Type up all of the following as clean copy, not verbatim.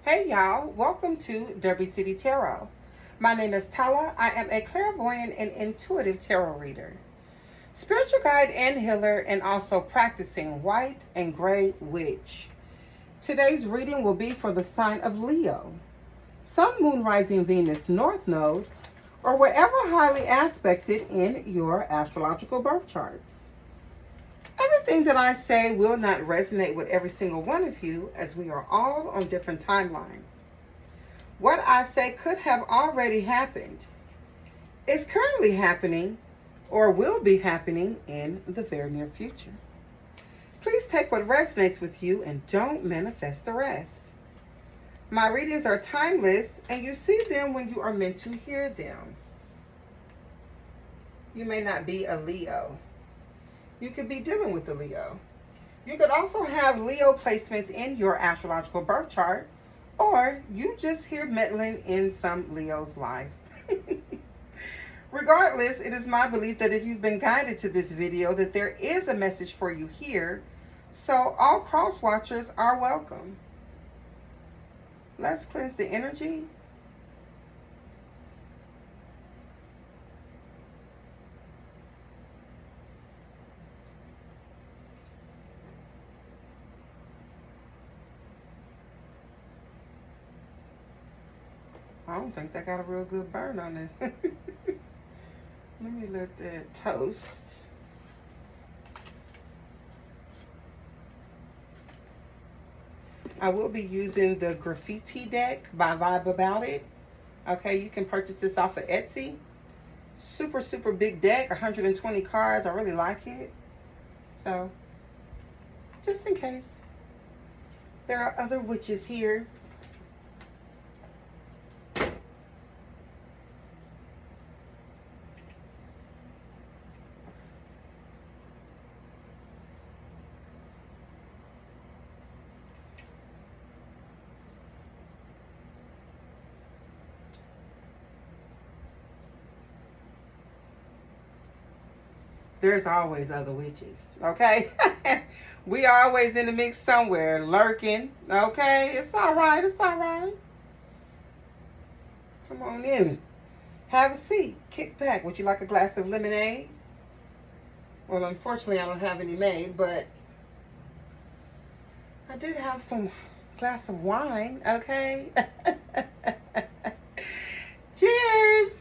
Hey y'all, welcome to Derby City Tarot. My name is Tala. I am a clairvoyant and intuitive tarot reader, spiritual guide and healer, and also practicing white and gray witch. Today's reading will be for the sign of Leo, Sun, Moon, Rising, Venus, North Node, or wherever highly aspected in your astrological birth charts. Everything that I say will not resonate with every single one of you, as we are all on different timelines. What I say could have already happened, is currently happening, or will be happening in the very near future. Please take what resonates with you and don't manifest the rest. My readings are timeless, and you see them when you are meant to hear them. You may not be a Leo. You could be dealing with a Leo. You could also have Leo placements in your astrological birth chart, or you just hear meddling in some Leo's life. Regardless, it is my belief that if you've been guided to this video, that there is a message for you here, so all cross watchers are welcome. Let's cleanse the energy. I don't think that got a real good burn on it. Let me let that toast. I will be using the Graffiti deck by Vibe About It. Okay, you can purchase this off of Etsy. Super, super big deck, 120 cards. I really like it. So, just in case. There are other witches here. There's always other witches, okay? We are always in the mix somewhere, lurking, okay? It's all right, it's all right. Come on in. Have a seat. Kick back. Would you like a glass of lemonade? Well, unfortunately, I don't have any made, but I did have some glass of wine, okay? Cheers!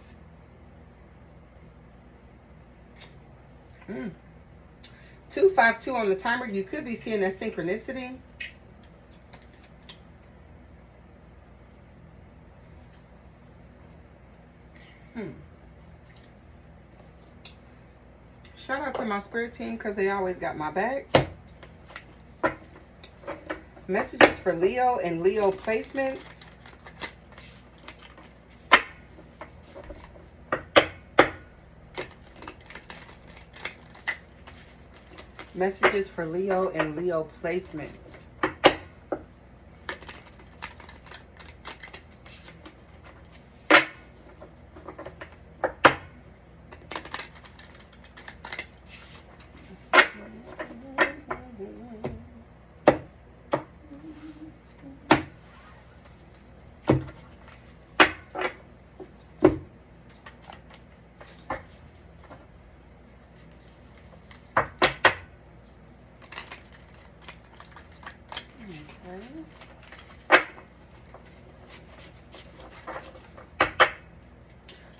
252 on the timer. You could be seeing that synchronicity. Shout out to my spirit team because they always got my back. Messages for Leo and Leo placements. Messages for Leo and Leo placements.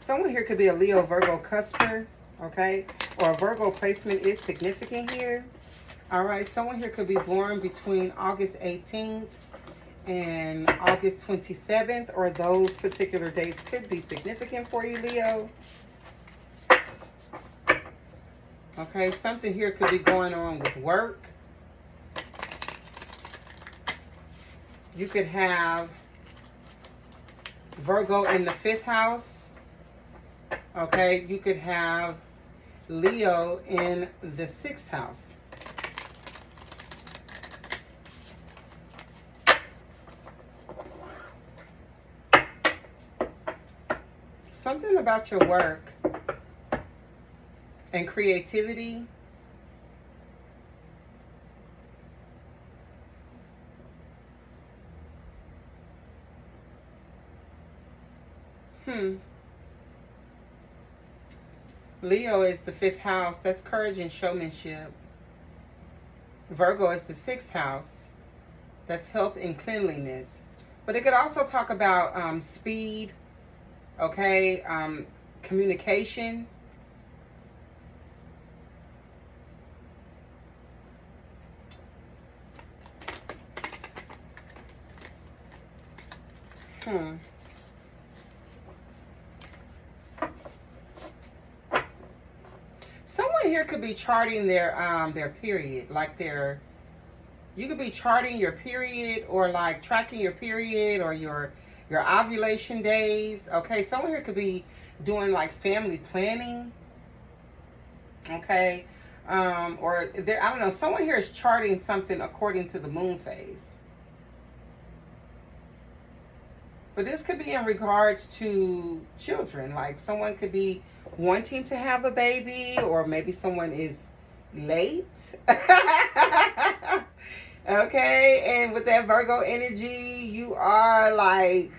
Someone here could be a Leo Virgo cusper, okay? Or a Virgo placement is significant here. All right, someone here could be born between August 18th and August 27th, or those particular dates could be significant for you, Leo. Okay, something here could be going on with work. You could have Virgo in the 5th house. Okay, you could have Leo in the 6th house. Something about your work and creativity Hmm. Leo is the fifth house. That's courage and showmanship. Virgo is the sixth house. That's health and cleanliness. But it could also talk about speed, okay, communication. Hmm. Someone here could be charting their period, like you could be charting your period or like tracking your period or your ovulation days. Okay, someone here could be doing like family planning. Okay, or there, I don't know. Someone here is charting something according to the moon phase. But this could be in regards to children. Like someone could be wanting to have a baby, or maybe someone is late. Okay, and with that Virgo energy, you are like,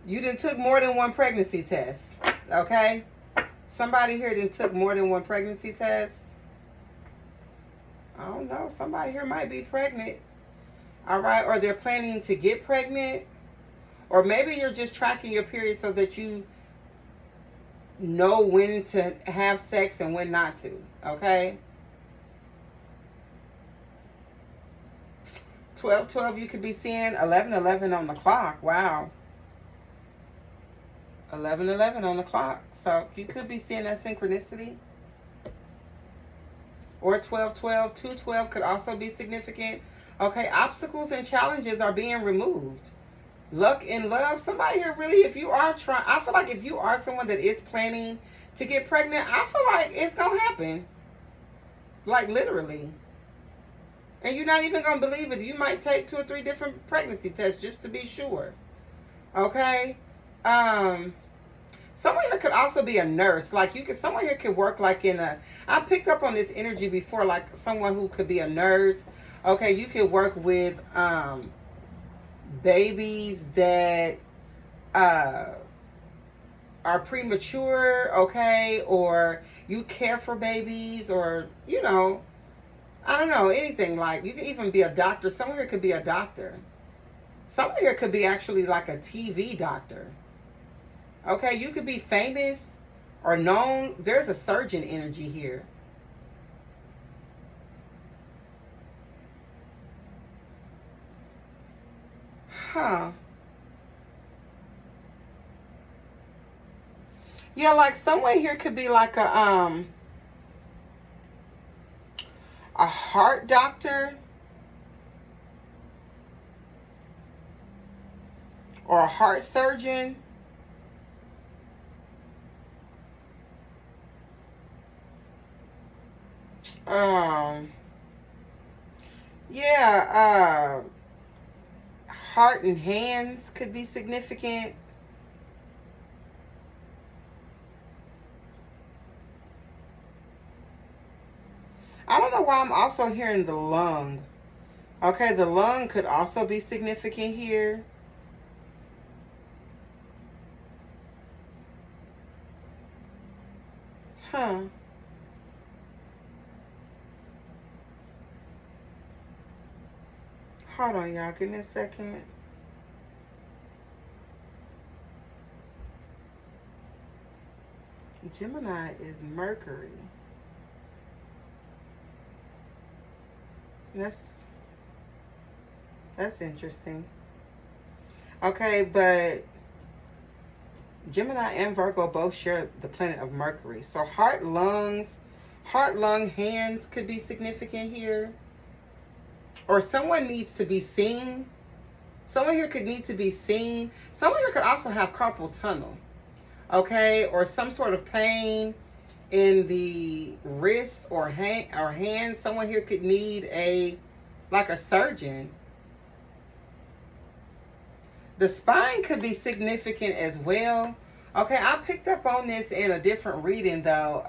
you done took more than one pregnancy test. Okay? Somebody here done took more than one pregnancy test. I don't know. Somebody here might be pregnant. All right, or they're planning to get pregnant. Or maybe you're just tracking your period so that you know when to have sex and when not to. Okay? 12:12 you could be seeing 11:11 on the clock. Wow. 11:11 on the clock. So you could be seeing that synchronicity. Or 12:12, 2:12 could also be significant. Okay, obstacles and challenges are being removed. Luck in love. Somebody here really, if you are trying, I feel like if you are someone that is planning to get pregnant, I feel like it's going to happen. Like literally. And you're not even going to believe it. You might take 2 or 3 different pregnancy tests just to be sure. Okay? Someone here could also be a nurse. Like someone here could work like I picked up on this energy before, like someone who could be a nurse. Okay, you could work with babies that are premature, okay, or you care for babies, or I don't know, anything. Like you could even be a doctor. Someone here could be a doctor. Someone here could be actually like a TV doctor. Okay, you could be famous or known. There's a surgeon energy here. Huh. Yeah, like someone here could be like a heart doctor or a heart surgeon. Um yeah, heart and hands could be significant. I don't know why I'm also hearing the lung. Okay, the lung could also be significant here. Huh. Hold on, y'all. Give me a second. Gemini is Mercury. That's interesting. Okay, but Gemini and Virgo both share the planet of Mercury. So heart, lung, hands could be significant here. Or someone needs to be seen. Someone here could need to be seen. Someone here could also have carpal tunnel. Okay, or some sort of pain in the wrist or hand. Someone here could need like a surgeon. The spine could be significant as well. Okay, I picked up on this in a different reading though.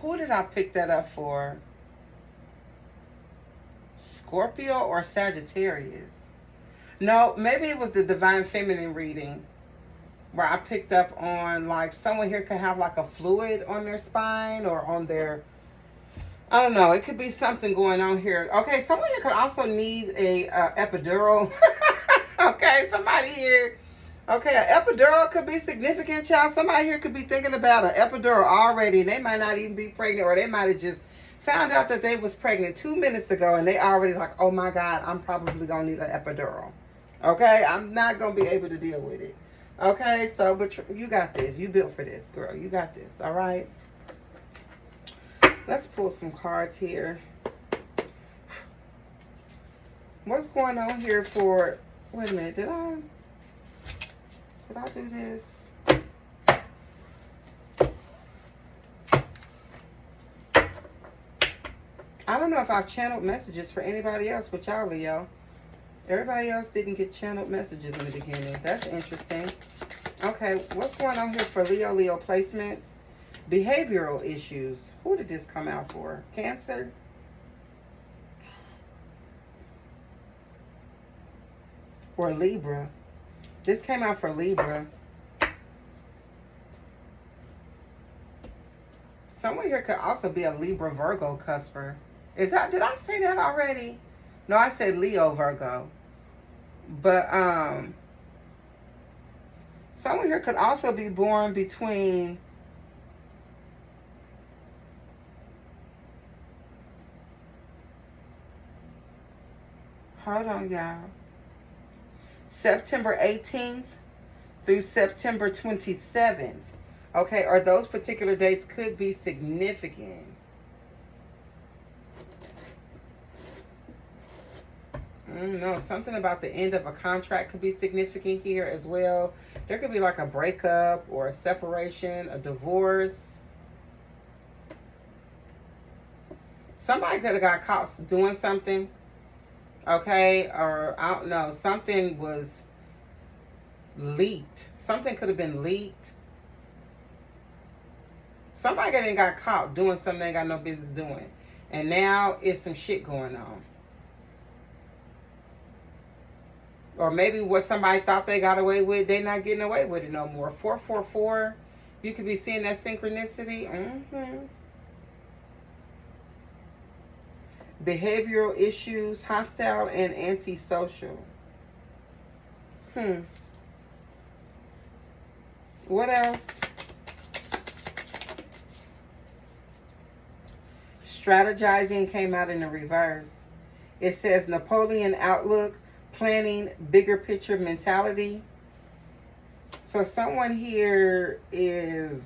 Who did I pick that up for? Scorpio or Sagittarius. No, maybe it was the Divine Feminine reading where I picked up on like someone here could have like a fluid on their spine or on their, I don't know, it could be something going on here. Okay, someone here could also need a epidural. Okay, somebody here. Okay, an epidural could be significant, child. Somebody here could be thinking about an epidural already. They might not even be pregnant, or they might have just found out that they was pregnant 2 minutes ago, and they already like, oh my God, I'm probably gonna need an epidural. Okay, I'm not gonna be able to deal with it. Okay, so but you got this. You built for this, girl. You got this. All right. Let's pull some cards here. What's going on here for? Wait a minute. Did I do this? I don't know if I've channeled messages for anybody else but y'all, Leo. Everybody else didn't get channeled messages in the beginning. That's interesting. Okay, what's going on here for Leo placements? Behavioral issues. Who did this come out for? Cancer? Or Libra? This came out for Libra. Someone here could also be a Libra Virgo cusper. Did I say that already? No, I said Leo Virgo. But someone here could also be born between hold on, y'all. September 18th through September 27th. Okay, or those particular dates could be significant. No, something about the end of a contract could be significant here as well. There could be like a breakup or a separation, a divorce. Somebody could have got caught doing something. Okay, or I don't know, something was leaked. Something could have been leaked. Somebody didn't got caught doing something they got no business doing. And now it's some shit going on. Or maybe what somebody thought they got away with, they're not getting away with it no more. 444, you could be seeing that synchronicity. Behavioral issues, hostile and antisocial. What else? Strategizing came out in the reverse. It says Napoleon outlook, planning, bigger picture mentality. So someone here they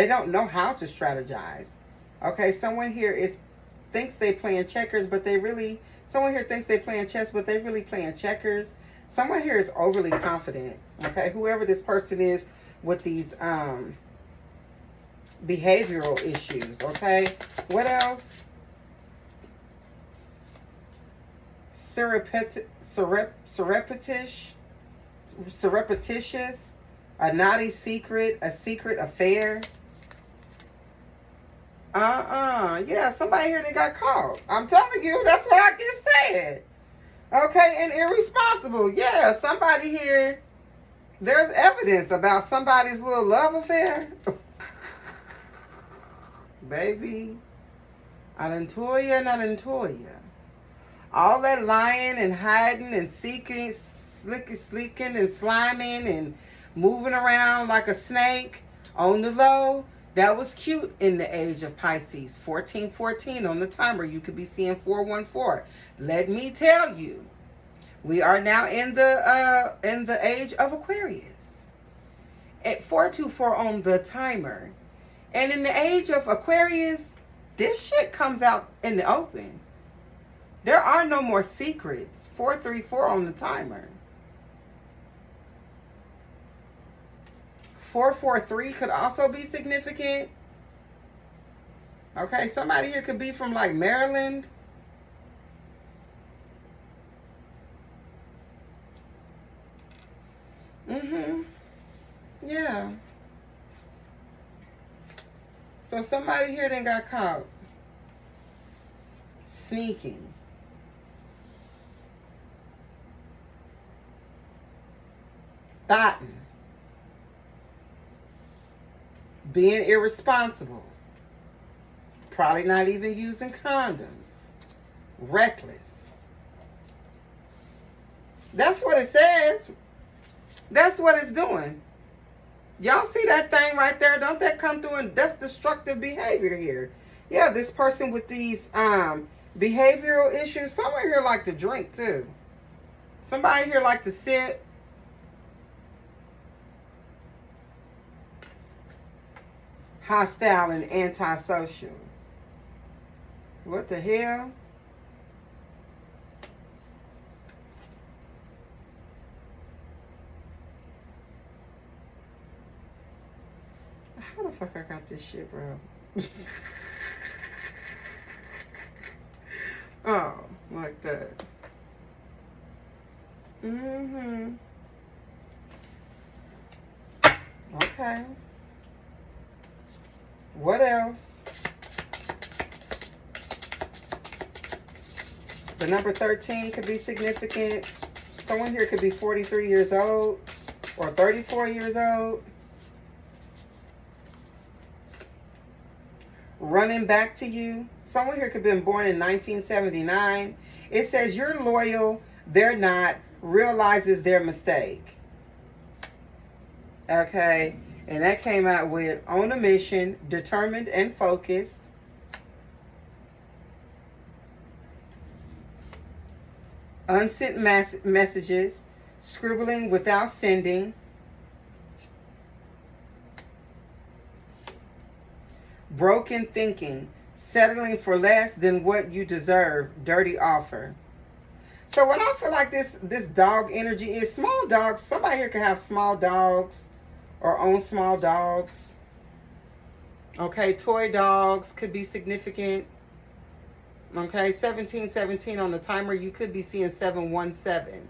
don't know how to strategize. Okay, someone here thinks they playing checkers, but someone here thinks they playing chess, but they really playing checkers. Someone here is overly confident. Okay, whoever this person is with these behavioral issues. Okay, what else? Surreptitious, a naughty secret, a secret affair. Yeah, somebody here that got caught. I'm telling you, that's what I just said. Okay, and irresponsible. Yeah, somebody here, there's evidence about somebody's little love affair. Baby, I done told you and I done told you. All that lying and hiding and seeking, sleeking and sliming and moving around like a snake on the low, that was cute in the age of Pisces. 1414 on the timer. You could be seeing 414. Let me tell you, we are now in the age of Aquarius. At 424 on the timer. And in the age of Aquarius, this shit comes out in the open. There are no more secrets. 434 on the timer. 443 could also be significant. Okay, somebody here could be from like Maryland. Yeah. So somebody here then got caught. sneaking, thotting, being irresponsible, probably not even using condoms, reckless. That's what it says. That's what it's doing. Y'all see that thing right there? Don't that come through? And that's destructive behavior here. Yeah, this person with these behavioral issues. Someone here like to drink too. Somebody here like to sip. Hostile and antisocial. What the hell? How the fuck I got this shit, bro? Oh, like that. Okay. What else? The number 13 could be significant. Someone here could be 43 years old or 34 years old. Running back to you. Someone here could have been born in 1979. It says you're loyal, they're not, realizes their mistake. Okay. And that came out with on a mission, determined and focused. Unsent messages, scribbling without sending. Broken thinking, settling for less than what you deserve, dirty offer. So what I feel like this dog energy is small dogs. Somebody here can have small dogs or own small dogs. Okay, toy dogs could be significant. Okay, 1717 on the timer. You could be seeing 717.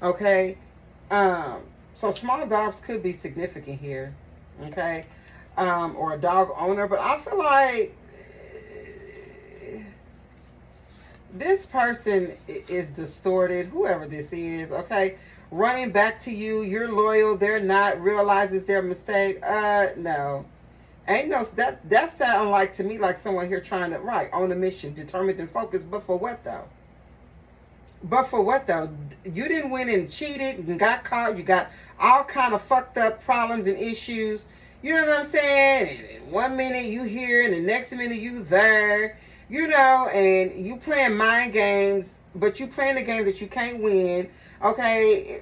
Okay, so small dogs could be significant here. Okay, or a dog owner. But I feel like this person is distorted. Whoever this is. Okay, running back to you. You're loyal. They're not. Realizes their mistake. No. Ain't no, that sound like to me like someone here trying to, right, on a mission, determined and focused, but for what though? But for what though? You didn't win and cheated and got caught. You got all kind of fucked up problems and issues. You know what I'm saying? And 1 minute you here and the next minute you there. You know, and you playing mind games, but you playing a game that you can't win. Okay,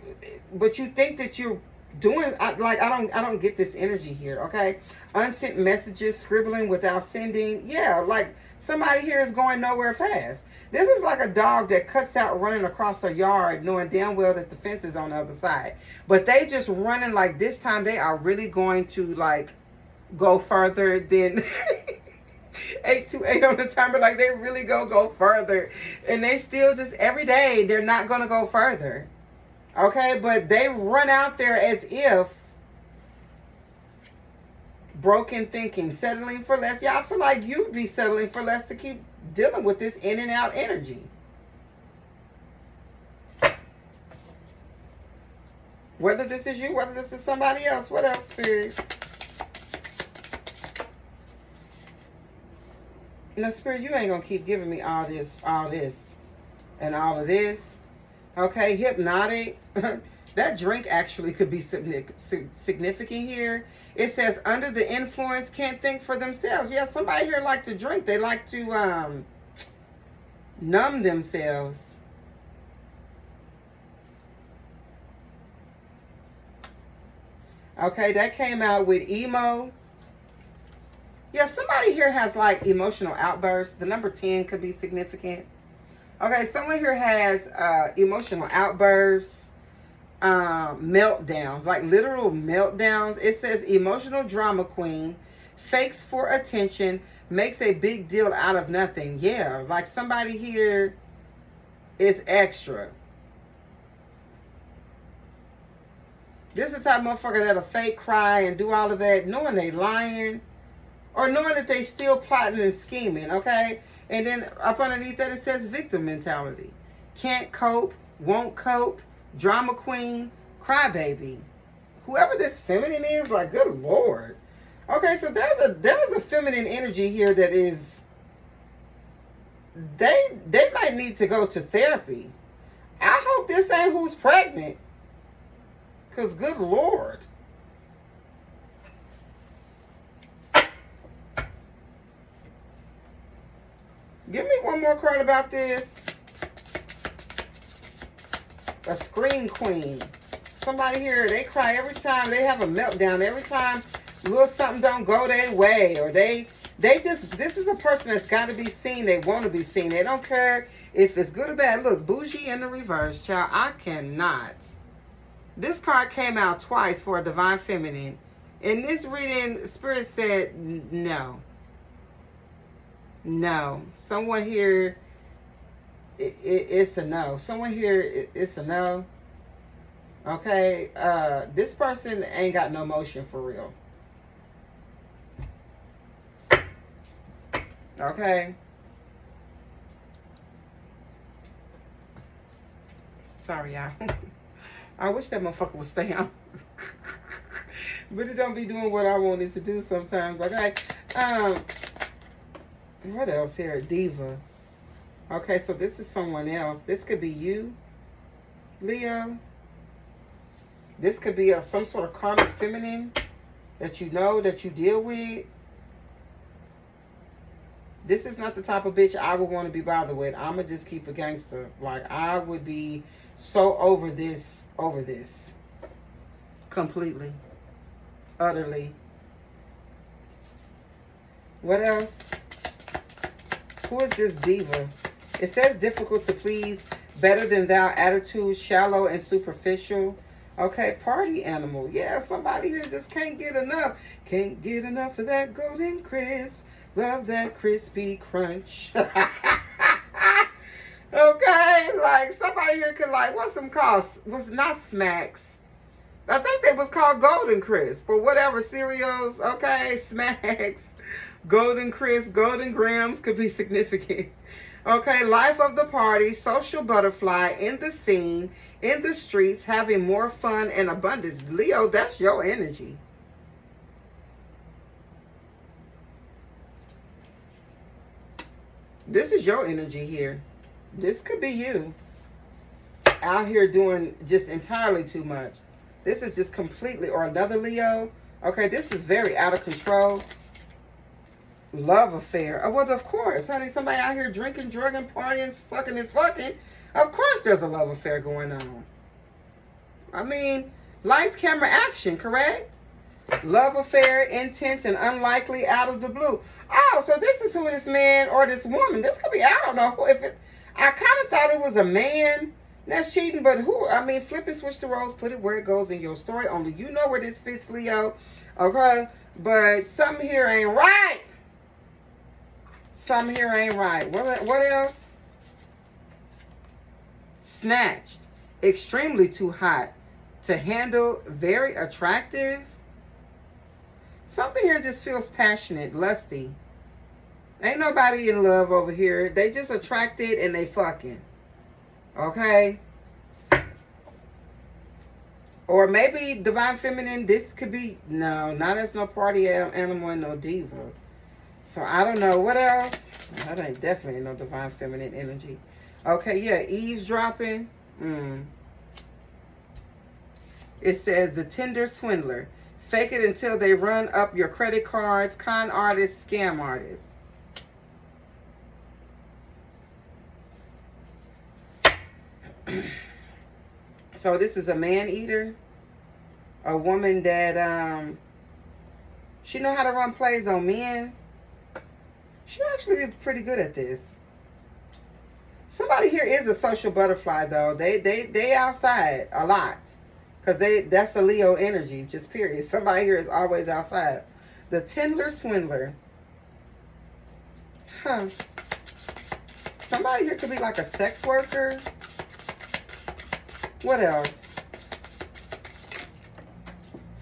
but you think that you're doing, I don't get this energy here. Okay, unsent messages, scribbling without sending. Yeah, like somebody here is going nowhere fast. This is like a dog that cuts out running across a yard knowing damn well that the fence is on the other side, but they just running like this time they are really going to like go further than 828 on the timer. Like they really go further, and they still just every day they're not gonna go further. Okay, but they run out there as if broken thinking, settling for less. Yeah, I feel like you'd be settling for less to keep dealing with this in and out energy. Whether this is you, whether this is somebody else. What else, Spirit? Now, Spirit, you ain't gonna keep giving me all this, and all of this. Okay, hypnotic. That drink actually could be significant here. It says under the influence, can't think for themselves. Yeah, somebody here like to drink. They like to numb themselves. Okay, that came out with emo. Yeah, somebody here has like emotional outbursts. The number 10 could be significant. Okay, someone here has emotional outbursts, meltdowns, like literal meltdowns. It says emotional drama queen, fakes for attention, makes a big deal out of nothing. Yeah, like somebody here is extra. This is the type of motherfucker that'll fake cry and do all of that, knowing they lying. or knowing that they still plotting and scheming, okay? And then up underneath that it says victim mentality. Can't cope, won't cope, drama queen, crybaby. Whoever this feminine is, like, good Lord. Okay, so there's a feminine energy here that is, they might need to go to therapy. I hope this ain't who's pregnant. Because good Lord. Give me one more card about this. A scream queen. Somebody here, they cry every time. They have a meltdown every time little something don't go their way. Or they just, this is a person that's got to be seen. They want to be seen. They don't care if it's good or bad. Look, bougie in the reverse, child. I cannot. This card came out twice for a divine feminine. In this reading, Spirit said no. No. Someone here, it's a no. Someone here, it's a no. Okay? This person ain't got no emotion for real. Okay? Sorry, y'all. I wish that motherfucker would stay on. But it don't be doing what I want it to do sometimes, okay? What else here? Diva. Okay, so this is someone else. This could be you, Leo. This could be some sort of karmic feminine that you know, that you deal with. This is not the type of bitch I would want to be bothered with. I'ma just keep a gangster. Like, I would be so over this. Completely. Utterly. What else? Who is this diva? It says difficult to please, better than thou attitude, shallow and superficial. Okay, party animal. Yeah, somebody here just can't get enough. Can't get enough of that golden crisp. Love that crispy crunch. Okay, like somebody here could, like, what's them called? Was not smacks. I think they was called golden crisp or whatever cereals. Okay, smacks, golden crisp, golden grams could be significant. Okay, life of the party, social butterfly, in the scene, in the streets, having more fun and abundance. Leo, that's your energy. This is your energy here. This could be you. Out here doing just entirely too much. This is just completely, or another Leo. Okay, this is very out of control. Love affair. Oh, well, of course, honey. Somebody out here drinking, drugging, partying, sucking, and fucking. Of course there's a love affair going on. I mean, lights, camera, action, correct? Love affair, intense and unlikely, out of the blue. Oh, so this is who this man or this woman, this could be, I don't know if it, I kind of thought it was a man that's cheating, but who, I mean, flip and switch the roles, put it where it goes in your story. Only you know where this fits, Leo. Okay? But something here ain't right. Something here ain't right. What else? Snatched. Extremely too hot to handle. Very attractive. Something here just feels passionate, lusty. Ain't nobody in love over here. They just attracted and they fucking. Okay? Or maybe divine feminine, this could be, no, not as no party animal and no diva. So I don't know. What else? That ain't definitely no divine feminine energy. Okay, yeah, eavesdropping. It says the Tinder swindler. Fake it until they run up your credit cards. Con artist, scam artist. So this is a man eater. A woman that she know how to run plays on men. She actually is pretty good at this. Somebody here is a social butterfly though. They outside a lot. Because that's a Leo energy, just period. Somebody here is always outside. The Tinder swindler. Huh. Somebody here could be like a sex worker. What else?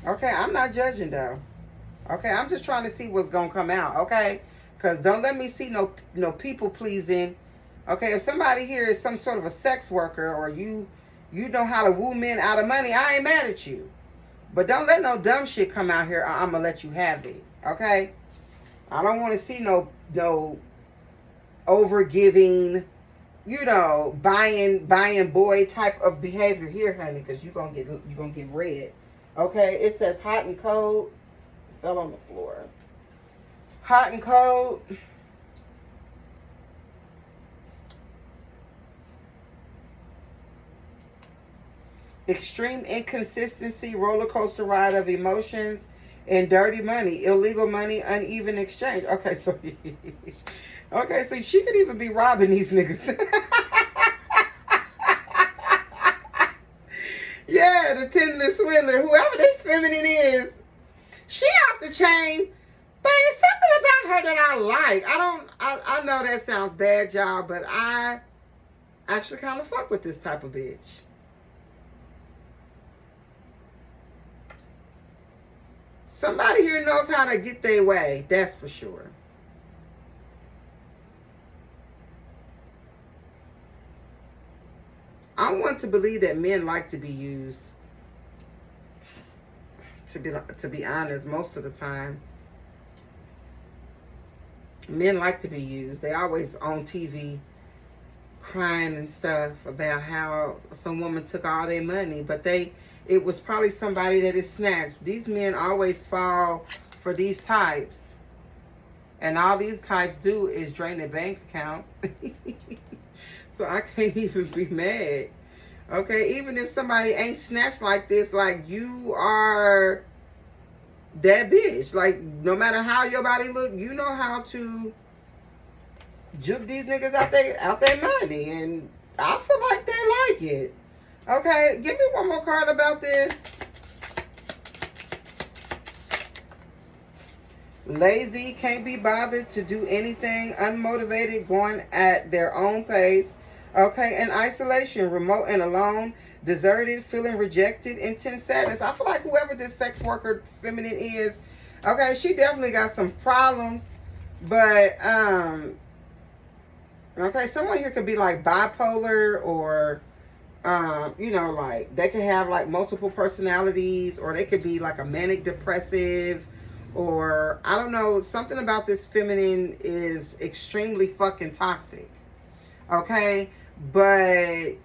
Okay, I'm not judging though. Okay, I'm just trying to see what's gonna come out. Okay, because don't let me see no people pleasing. Okay, if somebody here is some sort of a sex worker, or you know how to woo men out of money, I ain't mad at you. But don't let no dumb shit come out here. I'm gonna let you have it. Okay, I don't want to see no over giving, buying boy type of behavior here, honey, because you gonna get red. Okay, it says hot and cold. It fell on the floor. Hot and cold. Extreme inconsistency, roller coaster ride of emotions, and dirty money, illegal money, uneven exchange. Okay, so okay, so she could even be robbing these niggas. Yeah, the Tinder swindler, whoever this feminine is, she off the chain. But it's something about her that I like. I know that sounds bad, y'all, but I actually kind of fuck with this type of bitch. Somebody here knows how to get their way, that's for sure. I want to believe that men like to be used. To be honest, most of the time, men like to be used. They always on TV crying and stuff about how some woman took all their money, but it was probably somebody that is snatched. These men always fall for these types, and all these types do is drain their bank accounts. So I can't even be mad. Okay, even if somebody ain't snatched like this, like, you are that bitch. Like, no matter how your body look, you know how to juke these niggas out their money, and I feel like they like it. Okay, give me one more card about this. Lazy, can't be bothered to do anything, unmotivated, going at their own pace. Okay, in isolation, remote and alone, deserted, feeling rejected, intense sadness. I feel like whoever this sex worker feminine is, okay, she definitely got some problems, but okay, someone here could be like bipolar, or like they could have like multiple personalities, or they could be like a manic depressive, or I don't know, something about this feminine is extremely fucking toxic. Okay, but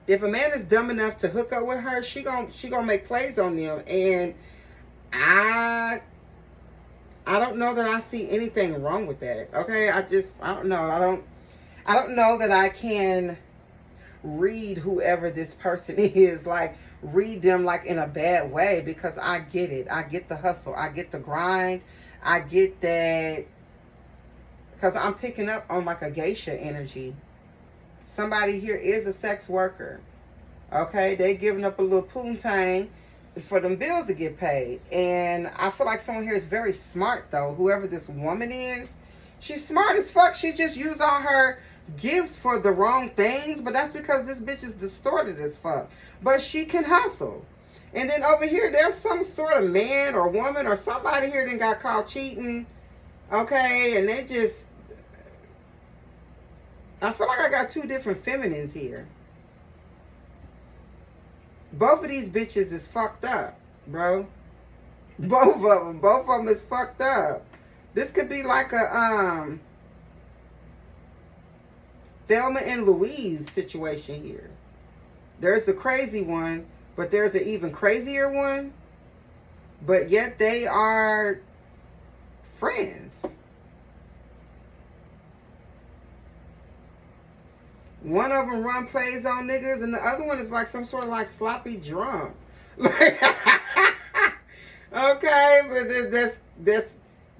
if a man is dumb enough to hook up with her, she gonna make plays on them, and I don't know that I see anything wrong with that. Okay, I don't know. I don't know that I can read whoever this person is, like read them like in a bad way, because I get it. I get the hustle. I get the grind. I get that, because I'm picking up on like a geisha energy. Somebody here is a sex worker. Okay, they giving up a little poontang for them bills to get paid. And I feel like someone here is very smart, though. Whoever this woman is, she's smart as fuck. She just used all her gifts for the wrong things, but that's because this bitch is distorted as fuck. But she can hustle. And then over here, there's some sort of man or woman or somebody here that got caught cheating. Okay, and they just, I feel like I got two different feminines here. Both of these bitches is fucked up, bro. Both of them is fucked up. This could be like a Thelma and Louise situation here. There's the crazy one, but there's an even crazier one. But yet they are friends. One of them run plays on niggas, and the other one is like some sort of like sloppy drunk. Okay, but that's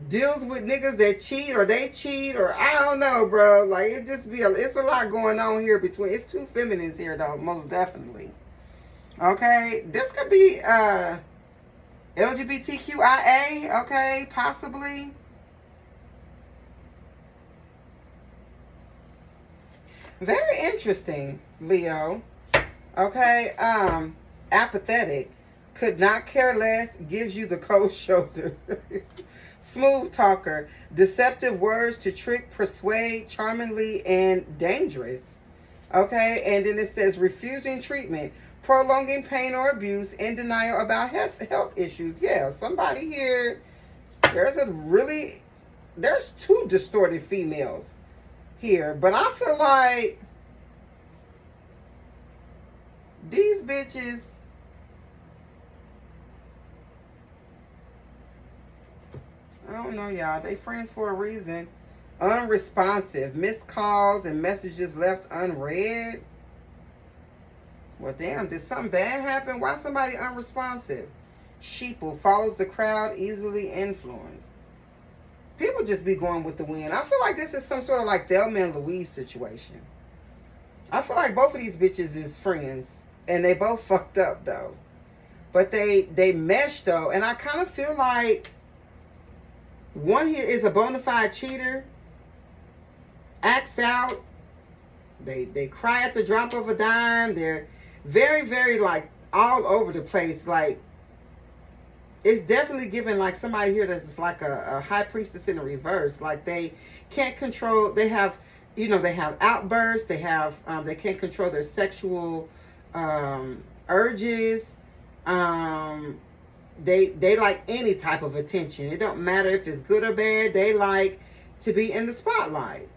deals with niggas that cheat, or they cheat, or I don't know, bro. Like, it's a lot going on here between. It's two feminines here, though, most definitely. Okay, this could be LGBTQIA. Okay, possibly. Very interesting, Leo. Okay, apathetic. Could not care less, gives you the cold shoulder. Smooth talker, deceptive words to trick, persuade, charmingly, and dangerous. Okay, and then it says refusing treatment, prolonging pain or abuse, in denial about health issues. Yeah, somebody here, there's two distorted females here, but I feel like these bitches, I don't know, y'all. They friends for a reason. Unresponsive. Missed calls and messages left unread. Well, damn. Did something bad happen? Why somebody unresponsive? Sheeple. Follows the crowd. Easily influenced. People just be going with the wind. I feel like this is some sort of like Thelma and Louise situation. I feel like both of these bitches is friends. And they both fucked up, though. But they meshed, though. And I kind of feel like one here is a bona fide cheater, acts out, they cry at the drop of a dime. They're very, very like all over the place. Like it's definitely given like somebody here that's like a high priestess in a reverse. Like they can't control, they have, they have outbursts, they can't control their sexual urges. They like any type of attention. It don't matter if it's good or bad. They like to be in the spotlight.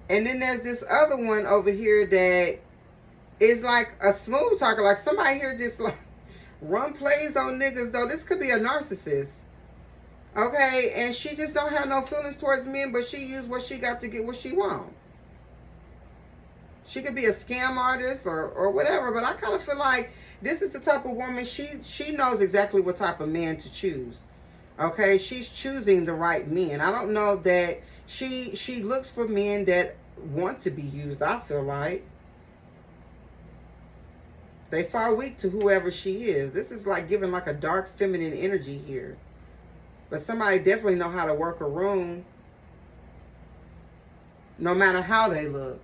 And then there's this other one over here that is like a smooth talker. Like somebody here just like run plays on niggas, though. This could be a narcissist. Okay? And she just don't have no feelings towards men, but she used what she got to get what she want. She could be a scam artist or whatever, but I kind of feel like this is the type of woman, she knows exactly what type of man to choose. Okay? She's choosing the right men. I don't know that she looks for men that want to be used, I feel like. They fall weak to whoever she is. This is like giving like a dark feminine energy here. But somebody definitely know how to work a room no matter how they look.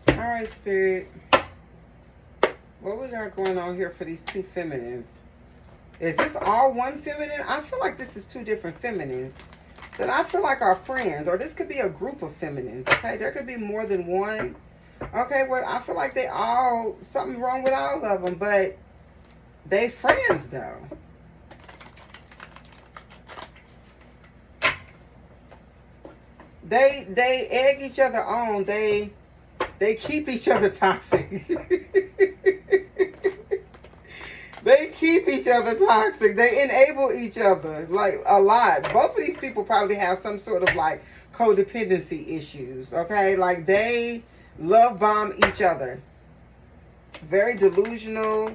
All right, Spirit. What we got going on here for these two feminines? Is this all one feminine? I feel like this is two different feminines that I feel like are friends. Or this could be a group of feminines, okay? There could be more than one. Okay, well, I feel like something wrong with all of them. But they friends, though. They egg each other on. They keep each other toxic. They keep each other toxic. They enable each other like a lot. Both of these people probably have some sort of like codependency issues. Okay, like they love bomb each other. Very delusional.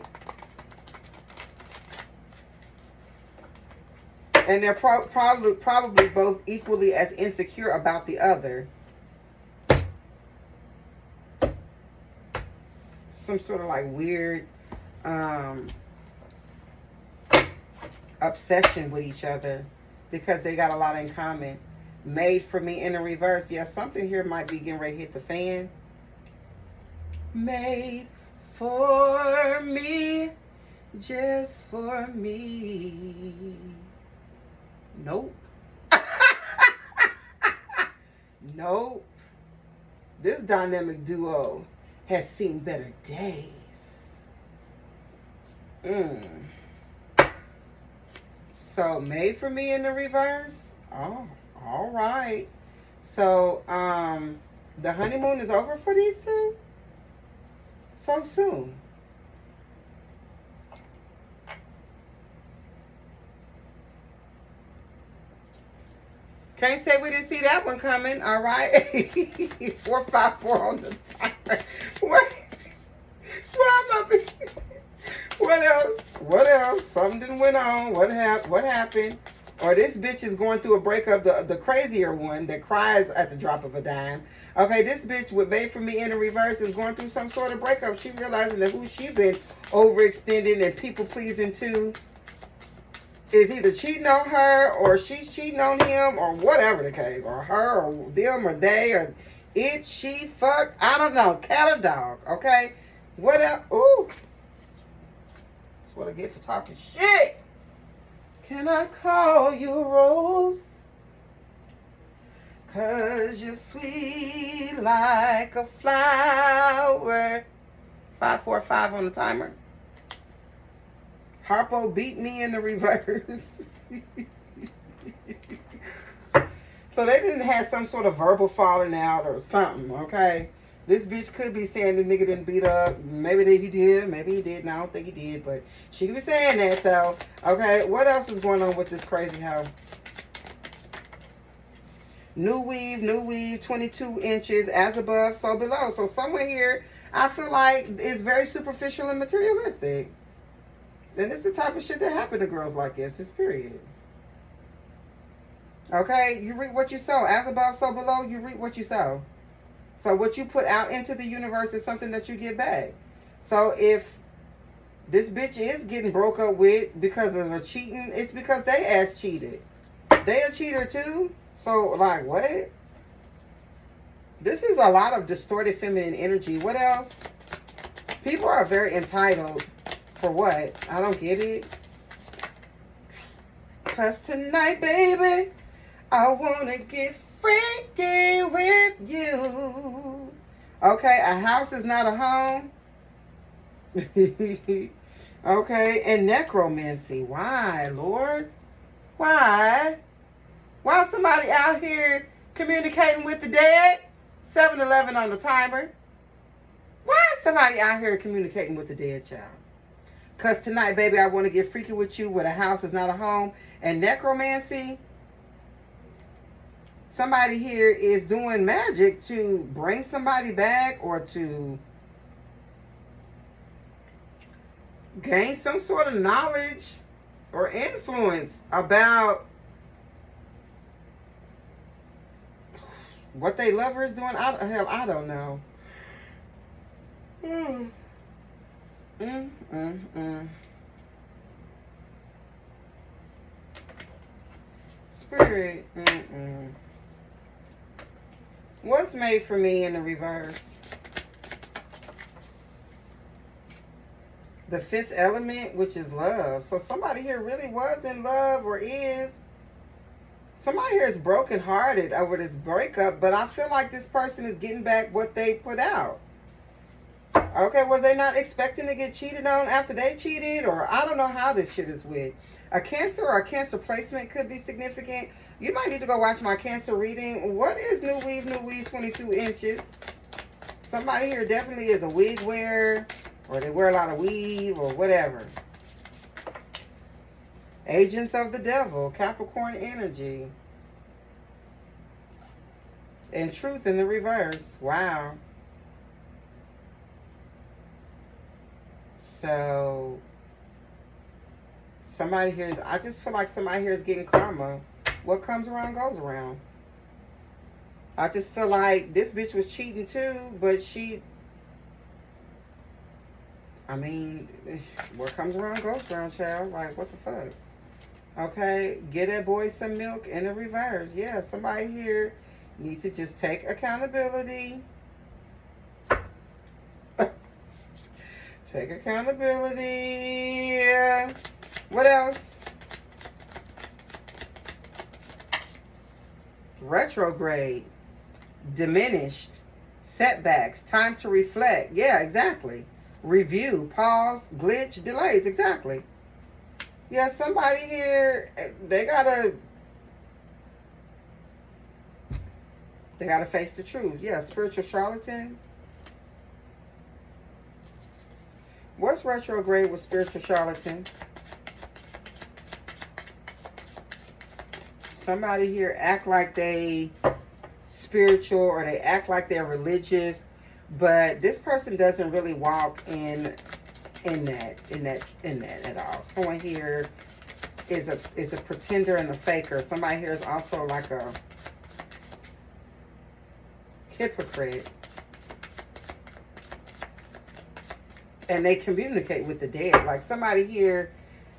And they're probably both equally as insecure about the other. Some sort of like weird obsession with each other because they got a lot in common. Made for me in the reverse. Yeah, something here might be getting ready to hit the fan. Made for me, just for me. Nope. Nope. This dynamic duo has seen better days. So, made for me in the reverse? Oh, all right. So, the honeymoon is over for these two? So soon. Can't say we didn't see that one coming. All right. 454 on the timer. What? What else? What else? Something went on. What happened? Or this bitch is going through a breakup. The crazier one that cries at the drop of a dime. Okay, this bitch with Babe for Me in the reverse is going through some sort of breakup. She realizing that who she been overextending and people pleasing to is either cheating on her or she's cheating on him or whatever the case. Or her or them or they or it, she, fuck. I don't know. Cat or dog. Okay? What else? Ooh. That's what I get for talking shit. Can I call you Rose? 'Cause you're sweet like a flower. 545 on the timer. Harpo beat me in the reverse. So they didn't have some sort of verbal falling out or something, okay? This bitch could be saying the nigga didn't beat up. Maybe he did. Maybe he didn't. I don't think he did. But she could be saying that, though. Okay, what else is going on with this crazy hoe? New weave, 22 inches, as above, so below. So somewhere here, I feel like it's very superficial and materialistic. And it's the type of shit that happen to girls like this, just period. Okay, you reap what you sow. As above, so below, you reap what you sow. So what you put out into the universe is something that you get back. So if this bitch is getting broke up with because of her cheating, it's because they ass cheated. They a cheater too? So, like, what? This is a lot of distorted feminine energy. What else? People are very entitled. For what? I don't get it. 'Cause tonight, baby, I want to get freaky with you. Okay, a house is not a home. Okay, and necromancy. Why, Lord? Why? Why is somebody out here communicating with the dead? 7-Eleven on the timer. Why is somebody out here communicating with the dead, child? 'Cause tonight, baby, I want to get freaky with you where the house is not a home. And necromancy, somebody here is doing magic to bring somebody back or to gain some sort of knowledge or influence about what they lover is doing. I don't know. Spirit. What's made for me in the reverse? The fifth element, which is love. So somebody here really was in love or is. Somebody here is brokenhearted over this breakup, but I feel like this person is getting back what they put out. Okay, was they not expecting to get cheated on after they cheated? Or I don't know how this shit is with. A Cancer or a Cancer placement could be significant. You might need to go watch my Cancer reading. What is New Weave, 22 inches? Somebody here definitely is a wig wearer, or they wear a lot of weave or whatever. Agents of the devil, Capricorn energy. And truth in the reverse. Wow. So, somebody here, I just feel like somebody here is getting karma. What comes around goes around. I just feel like this bitch was cheating too, but I mean, what comes around goes around, child. Like, what the fuck? Okay, get that boy some milk in the reverse. Yeah, somebody here needs to just take accountability. Take accountability. What else? Retrograde. Diminished. Setbacks. Time to reflect. Yeah, exactly. Review. Pause. Glitch. Delays. Exactly. Yeah, somebody here, they gotta face the truth. Yeah, spiritual charlatan. What's retrograde with spiritual charlatan? Somebody here act like they spiritual or they act like they're religious, but this person doesn't really walk in that at all. Someone here is a pretender and a faker. Somebody here is also like a hypocrite. And they communicate with the dead. Like somebody here,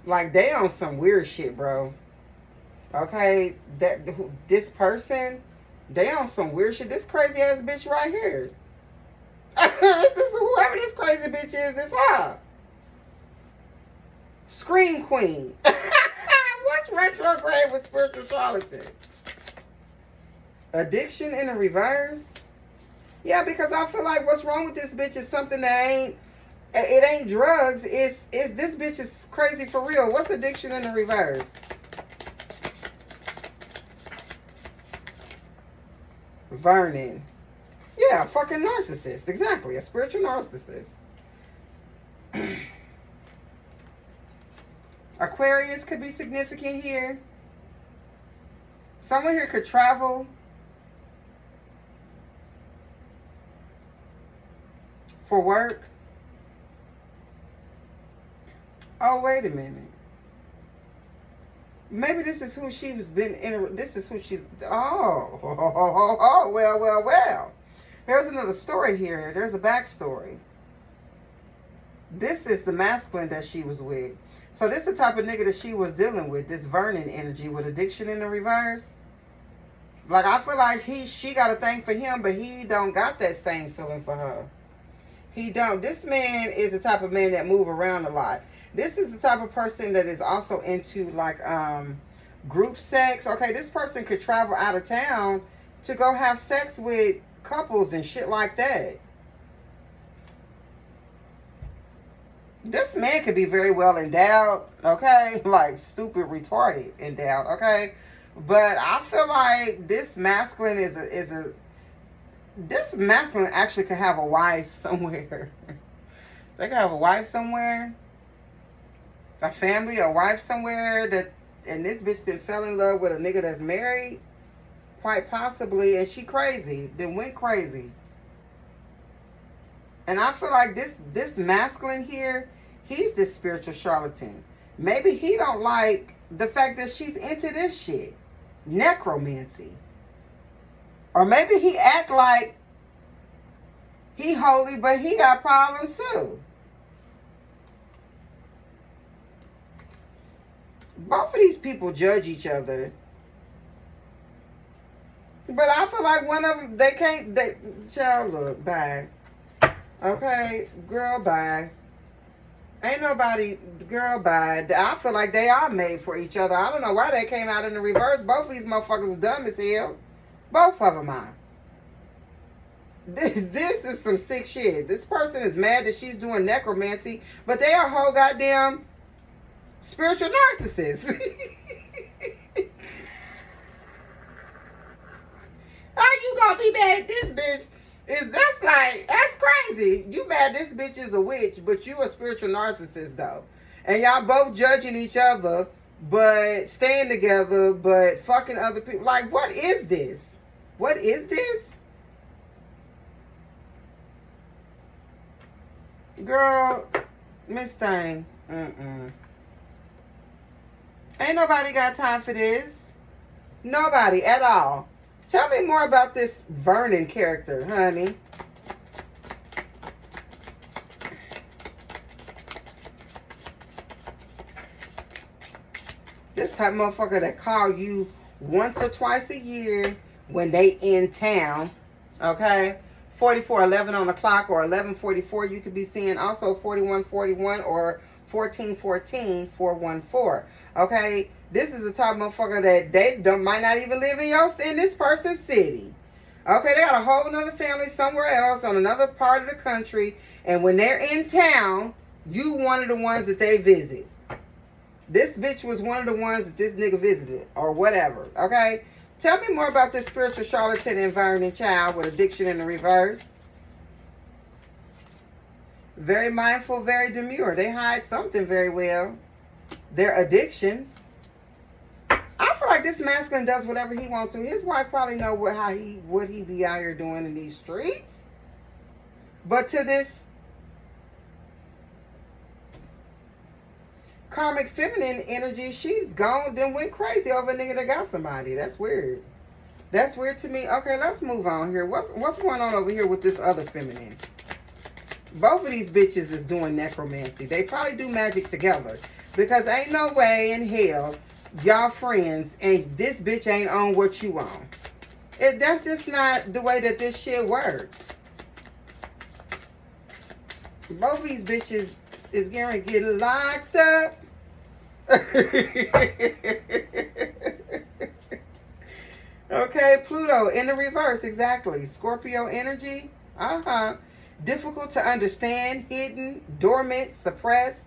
like they on some weird shit, bro. Okay, this person, they on some weird shit. This crazy ass bitch right here. This is whoever this crazy bitch is. This her. Scream queen. What's retrograde with spiritual charlatan? Addiction in the reverse. Yeah, because I feel like what's wrong with this bitch is something that it ain't drugs. It's this bitch is crazy for real. What's addiction in the reverse? Vernon. Yeah, fucking narcissist. Exactly. A spiritual narcissist. Aquarius could be significant here. Someone here could travel for work. Oh, wait a minute. Maybe this is who she's been in. This is who she's. Oh, well. There's another story here. There's a backstory. This is the masculine that she was with. So this is the type of nigga that she was dealing with. This Vernon energy with addiction in the reverse. Like I feel like she got a thing for him, but he don't got that same feeling for her. He don't. This man is the type of man that move around a lot. This is the type of person that is also into like group sex. Okay, this person could travel out of town to go have sex with couples and shit like that. This man could be very well endowed, okay? Like stupid, retarded endowed, okay? But I feel like this masculine this masculine actually could have a wife somewhere. They could have a wife somewhere. A family, a wife somewhere and this bitch then fell in love with a nigga that's married. Quite possibly, and she crazy. Then went crazy. And I feel like this masculine here, he's this spiritual charlatan. Maybe he don't like the fact that she's into this shit. Necromancy. Or maybe he act like he holy, but he got problems too. Both of these people judge each other. But I feel like one of them, child, look, bye. Okay, girl, bye. Ain't nobody, girl, bye. I feel like they are made for each other. I don't know why they came out in the reverse. Both of these motherfuckers are dumb as hell. Both of them are. This is some sick shit. This person is mad that she's doing necromancy, but they are whole goddamn spiritual narcissists. How you gonna be mad at this bitch? That's crazy. You mad this bitch is a witch, but you a spiritual narcissist though. And y'all both judging each other, but staying together, but fucking other people. Like, what is this? What is this? Girl, Miss Thing. Ain't nobody got time for this. Nobody at all. Tell me more about this Vernon character, honey. This type of motherfucker that call you once or twice a year when they in town, okay? 4411 on the clock or 1144 you could be seeing. Also 4141 or 1414 414, okay? This is the type of motherfucker that they might not even live in this person's city. Okay, they got a whole nother family somewhere else on another part of the country. And when they're in town, you one of the ones that they visit. This bitch was one of the ones that this nigga visited or whatever, okay? Tell me more about this spiritual charlatan environment child with addiction in the reverse. Very mindful, very demure. They hide something very well. Their addictions. I feel like this masculine does whatever he wants to. His wife probably know what he be out here doing in these streets. But to this karmic feminine energy, she's gone, then went crazy over a nigga that got somebody. That's weird. That's weird to me. Okay, let's move on here. What's going on over here with this other feminine? Both of these bitches is doing necromancy. They probably do magic together. Because ain't no way in hell y'all friends and this bitch ain't on what you on. That's just not the way that this shit works. Both of these bitches is gonna get locked up. Okay, Pluto in the reverse, exactly. Scorpio energy, difficult to understand, hidden, dormant, suppressed,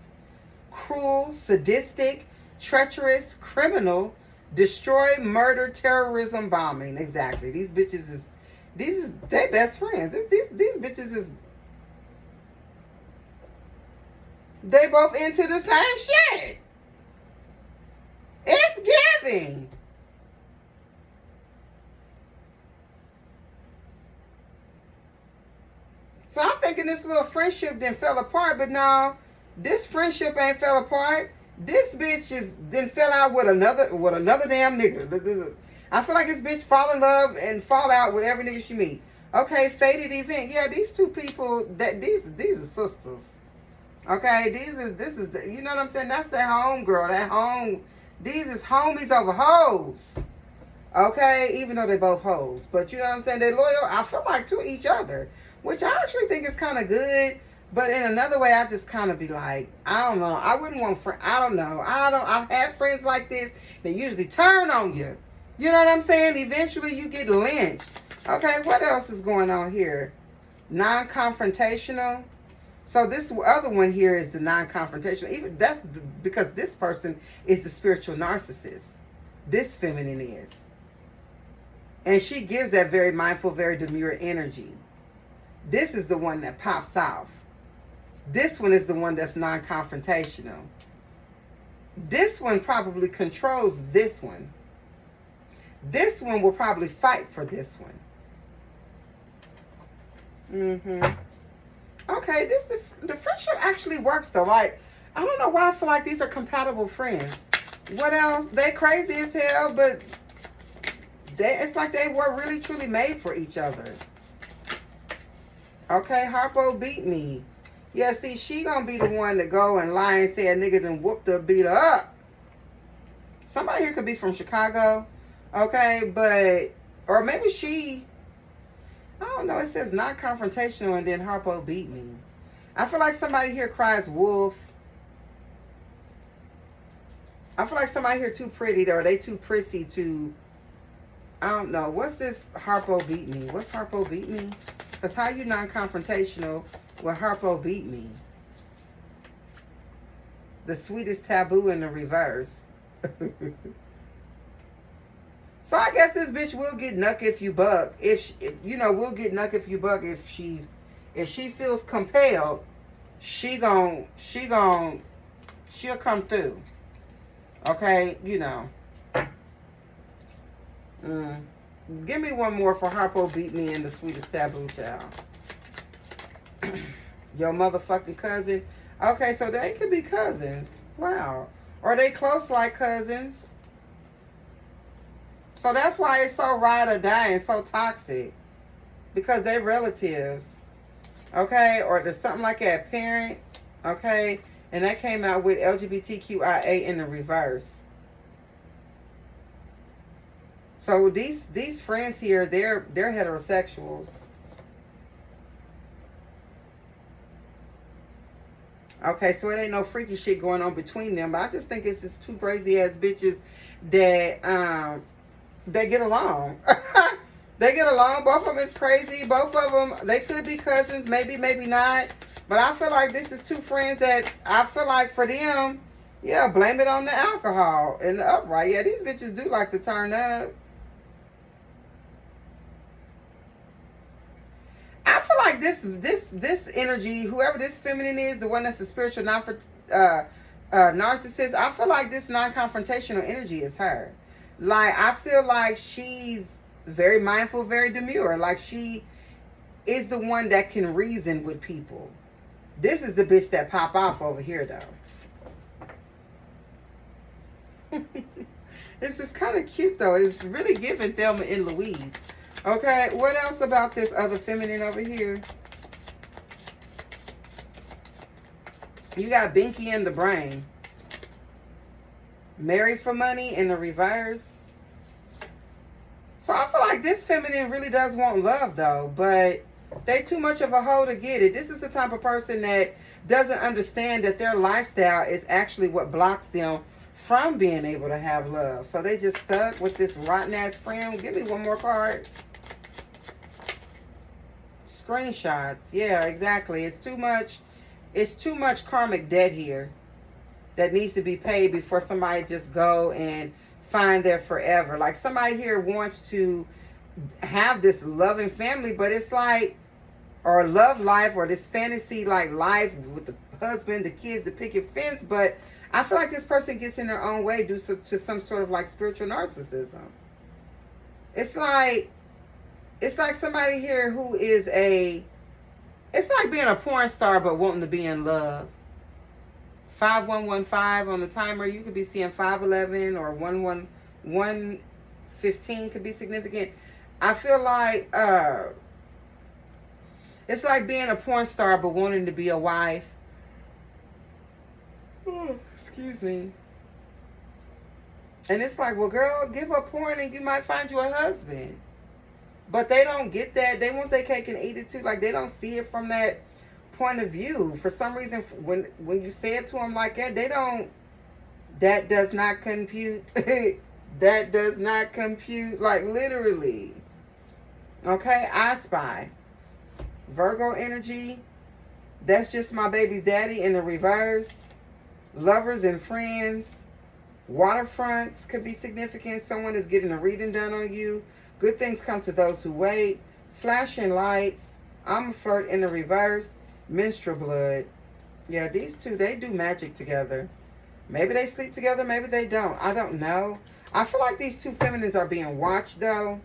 cruel, sadistic, treacherous, criminal, destroy, murder, terrorism, bombing. Exactly. These bitches is, they best friends. These bitches is, they both into the same shit. It's giving. So I'm thinking this little friendship then fell apart, but no, this friendship ain't fell apart. This bitch is then fell out with another damn nigga. I feel like this bitch fall in love and fall out with every nigga she meet. Okay, fated event. Yeah, these two people these are sisters. Okay, this is you know what I'm saying? That's that home girl, that home. These is homies over hoes. Okay, even though they both hoes, but you know what I'm saying? They're loyal. I feel like to each other, which I actually think is kind of good. But in another way, I just kind of be like, I don't know. I wouldn't want friends. I don't know. I've had friends like this. They usually turn on you. You know what I'm saying? Eventually, you get lynched. Okay, what else is going on here? Non-confrontational. So this other one here is the non-confrontational. Even that's because this person is the spiritual narcissist. This feminine is. And she gives that very mindful, very demure energy. This is the one that pops off. This one is the one that's non-confrontational. This one probably controls this one. This one will probably fight for this one. Okay, the friendship actually works though. Like, I don't know why I feel like these are compatible friends. What else? They crazy as hell, but it's like they were really truly made for each other. Okay, Harpo beat me. Yeah, see, she gonna be the one to go and lie and say a nigga done whooped her, beat her up. Somebody here could be from Chicago. Okay, but, or maybe she, I don't know, it says not confrontational and then Harpo beat me. I feel like somebody here cries wolf. I feel like somebody here too pretty, or they too prissy to, I don't know. What's this Harpo beat me? What's Harpo beat me? Because how you non-confrontational when Harpo beat me? The sweetest taboo in the reverse. So I guess this bitch will get nuck if you buck. If you know, will get nuck if you buck if she feels compelled, she'll come through. Okay, you know. Give me one more for Harpo beat me in the sweetest taboo, child. Your motherfucking cousin. Okay, so they could be cousins. Wow. Or they close like cousins. So that's why it's so ride or die and so toxic. Because they relatives. Okay? Or there's something like that parent. Okay? And that came out with LGBTQIA in the reverse. So these friends here, they're heterosexuals. Okay, so it ain't no freaky shit going on between them. But I just think it's just two crazy ass bitches that they get along. They get along. Both of them is crazy. Both of them, they could be cousins, maybe not. But I feel like this is two friends that I feel like for them, yeah, blame it on the alcohol and the upright. Yeah, these bitches do like to turn up. I feel like this energy, whoever this feminine is, the one that's the spiritual narcissist, I feel like this non-confrontational energy is her. Like, I feel like she's very mindful, very demure. Like, she is the one that can reason with people. This is the bitch that pop off over here, though. This is kind of cute, though. It's really giving Thelma and Louise. Okay, what else about this other feminine over here? You got Binky in the brain. Married for money in the reverse. So I feel like this feminine really does want love, though. But they too much of a hoe to get it. This is the type of person that doesn't understand that their lifestyle is actually what blocks them from being able to have love. So they just stuck with this rotten ass friend. Give me one more card. Screenshots. Yeah, exactly. It's too much karmic debt here that needs to be paid before somebody just go and find their forever. Like, somebody here wants to have this loving family, but it's like, or love life, or this fantasy like life with the husband, the kids, the picket fence. But I feel like this person gets in their own way due to some sort of like spiritual narcissism. It's like somebody here who is it's like being a porn star but wanting to be in love. 5115 on the timer. You could be seeing 511 or 115 could be significant. I feel like it's like being a porn star but wanting to be a wife. Oh, excuse me. And it's like, well, girl, give up porn and you might find you a husband. But they don't get that. They want their cake and eat it too. Like, they don't see it from that point of view. For some reason, when you say it to them like that, they don't. That does not compute. That does not compute. Like, literally. Okay, I spy. Virgo energy. That's just my baby's daddy in the reverse. Lovers and friends. Waterfronts could be significant. Someone is getting a reading done on you. Good things come to those who wait. Flashing lights. I'm a flirt in the reverse. Menstrual blood. Yeah, these two, they do magic together. Maybe they sleep together, maybe they don't. I don't know. I feel like these two feminines are being watched, though.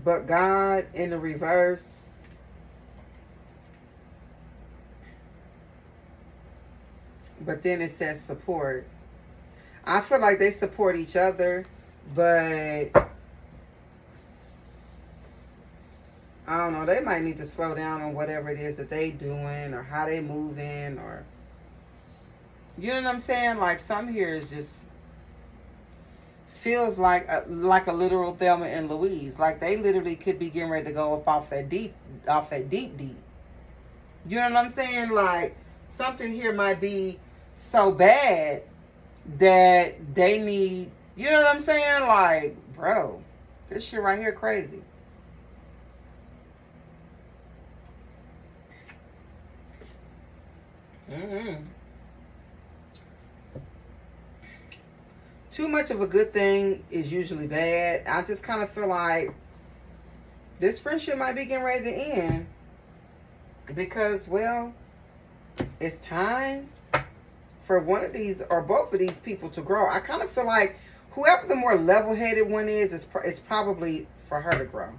But God in the reverse. But then it says support. I feel like they support each other, but I don't know. They might need to slow down on whatever it is that they doing or how they moving, or, you know what I'm saying? Like, some here is just feels like a literal Thelma and Louise. Like, they literally could be getting ready to go up off that deep. You know what I'm saying? Like, something here might be so bad that they need, you know what I'm saying? Like, bro, this shit right here crazy. Too much of a good thing is usually bad. I just kind of feel like this friendship might be getting ready to end because, well, it's time for one of these or both of these people to grow. I kind of feel like whoever the more level-headed one is, it's probably for her to grow.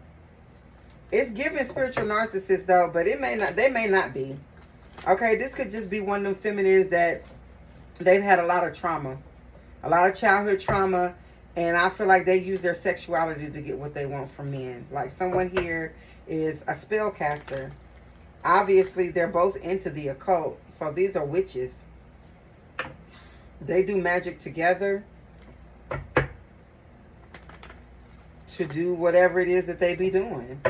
It's giving spiritual narcissist, though, but it may not. They may not be. Okay, this could just be one of them feminines that they've had a lot of trauma, a lot of childhood trauma, and I feel like they use their sexuality to get what they want from men. Like, someone here is a spellcaster. Obviously, they're both into the occult, so these are witches. They do magic together to do whatever it is that they be doing.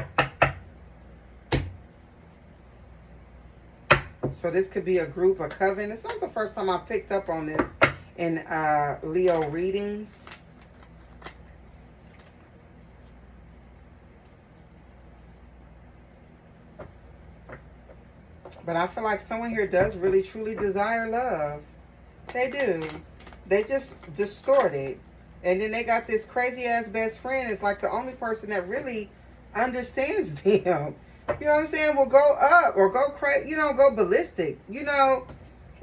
So this could be a group, a coven. It's not the first time I picked up on this in Leo readings. But I feel like someone here does really truly desire love. They do. They just distort it. And then they got this crazy ass best friend. It's like the only person that really understands them. You know what I'm saying? Will go up or go crazy, you know, go ballistic. You know,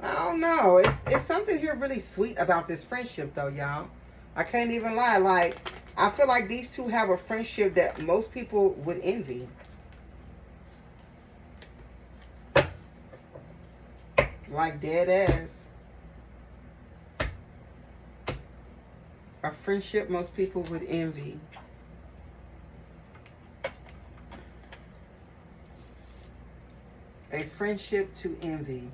I don't know. It's something here really sweet about this friendship, though, y'all. I can't even lie. Like, I feel like these two have a friendship that most people would envy. Like, dead ass. A friendship most people would envy. A friendship to envy.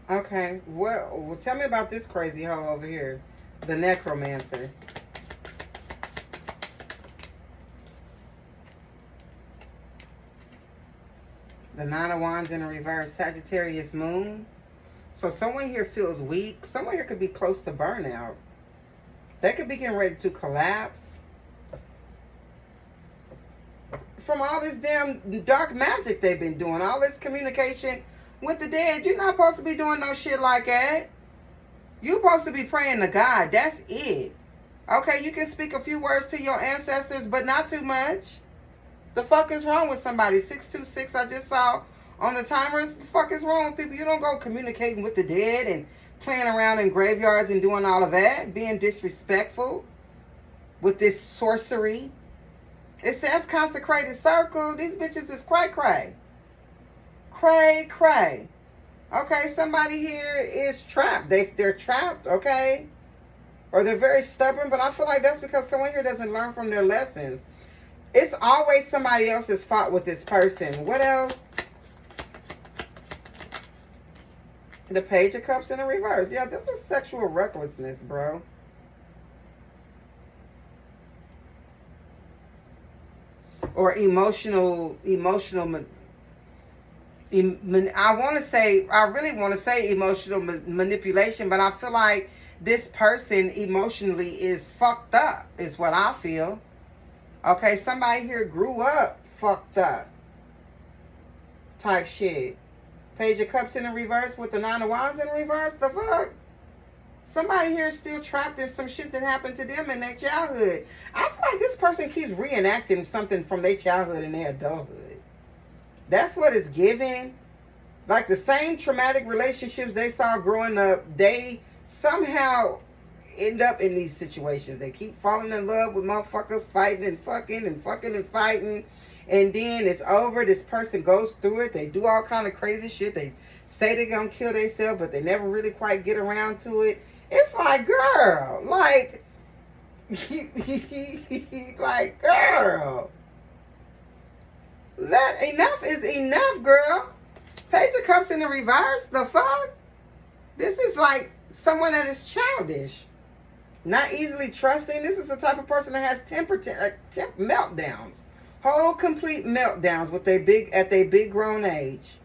Okay, well, tell me about this crazy hoe over here. The necromancer. The Nine of Wands in a reverse. Sagittarius moon. So someone here feels weak. Someone here could be close to burnout. They could be getting ready to collapse. From all this damn dark magic they've been doing. All this communication with the dead. You're not supposed to be doing no shit like that. You're supposed to be praying to God. That's it. Okay, you can speak a few words to your ancestors, but not too much. The fuck is wrong with somebody? 626, I just saw on the timers. The fuck is wrong with people? You don't go communicating with the dead and playing around in graveyards and doing all of that. Being disrespectful with this sorcery. It says consecrated circle. These bitches is cray-cray. Cray-cray. Okay, somebody here is trapped. They're trapped, okay? Or they're very stubborn, but I feel like that's because someone here doesn't learn from their lessons. It's always somebody else's fault with this person. What else? The Page of Cups in the reverse. Yeah, this is sexual recklessness, bro. Or emotional I really want to say emotional manipulation, but I feel like this person emotionally is fucked up, is what I feel. Okay, somebody here grew up fucked up type shit. Page of Cups in the reverse with the Nine of Wands in the reverse. The fuck? Somebody here is still trapped in some shit that happened to them in their childhood. I feel like this person keeps reenacting something from their childhood and their adulthood. That's what it's giving. Like the same traumatic relationships they saw growing up, they somehow end up in these situations. They keep falling in love with motherfuckers, fighting and fucking and fucking and fighting. And then it's over. This person goes through it. They do all kind of crazy shit. They say they're going to kill themselves, but they never really quite get around to it. It's like, girl, like, like, girl, enough is enough, girl. Page of Cups in the reverse, the fuck? This is like someone that is childish, not easily trusting. This is the type of person that has temper meltdowns, whole complete meltdowns with their big grown age,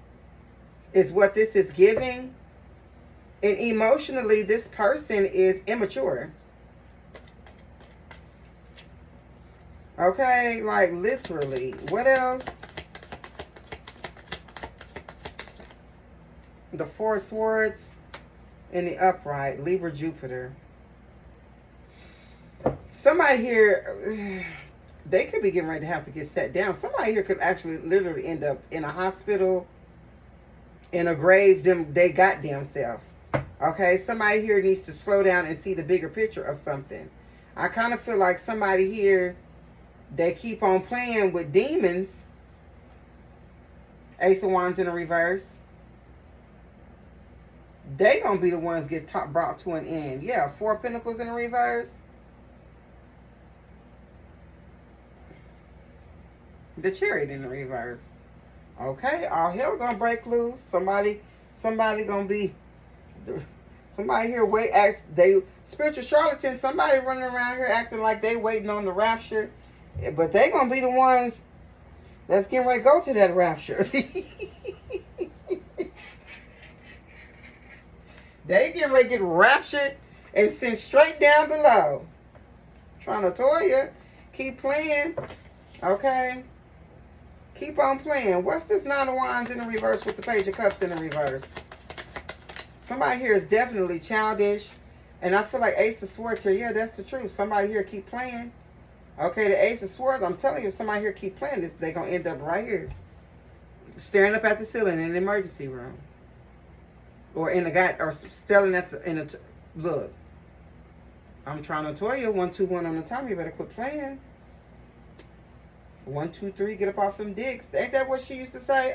is what this is giving. And emotionally, this person is immature. Okay, like literally. What else? The Four of Swords in the upright. Libra, Jupiter. Somebody here, they could be getting ready to have to get set down. Somebody here could actually literally end up in a hospital, in a grave, they goddamn self. Okay, somebody here needs to slow down and see the bigger picture of something. I kind of feel like somebody here, they keep on playing with demons. Ace of Wands in the reverse. They gonna be the ones get brought to an end. Yeah, Four of Pentacles in the reverse. The Chariot in the reverse. Okay, all hell gonna break loose. Somebody gonna be, somebody here spiritual charlatans. Somebody running around here acting like they waiting on the rapture, but they gonna be the ones that's getting ready to go to that rapture. They getting ready to get raptured and sent straight down below. Trying to toy you. Keep playing. Okay? Keep on playing. What's this Nine of Wands in the reverse with the Page of Cups in the reverse? Somebody here is definitely childish. And I feel like Ace of Swords here. Yeah, that's the truth. Somebody here keep playing. Okay, the Ace of Swords. I'm telling you, if somebody here keep playing this, they're going to end up right here. Staring up at the ceiling in the emergency room. Or in the guy, or staring at the, look. I'm trying to tell you, 1, 2, 1 on the time. You better quit playing. 1, 2, 3, get up off them dicks. Ain't that what she used to say?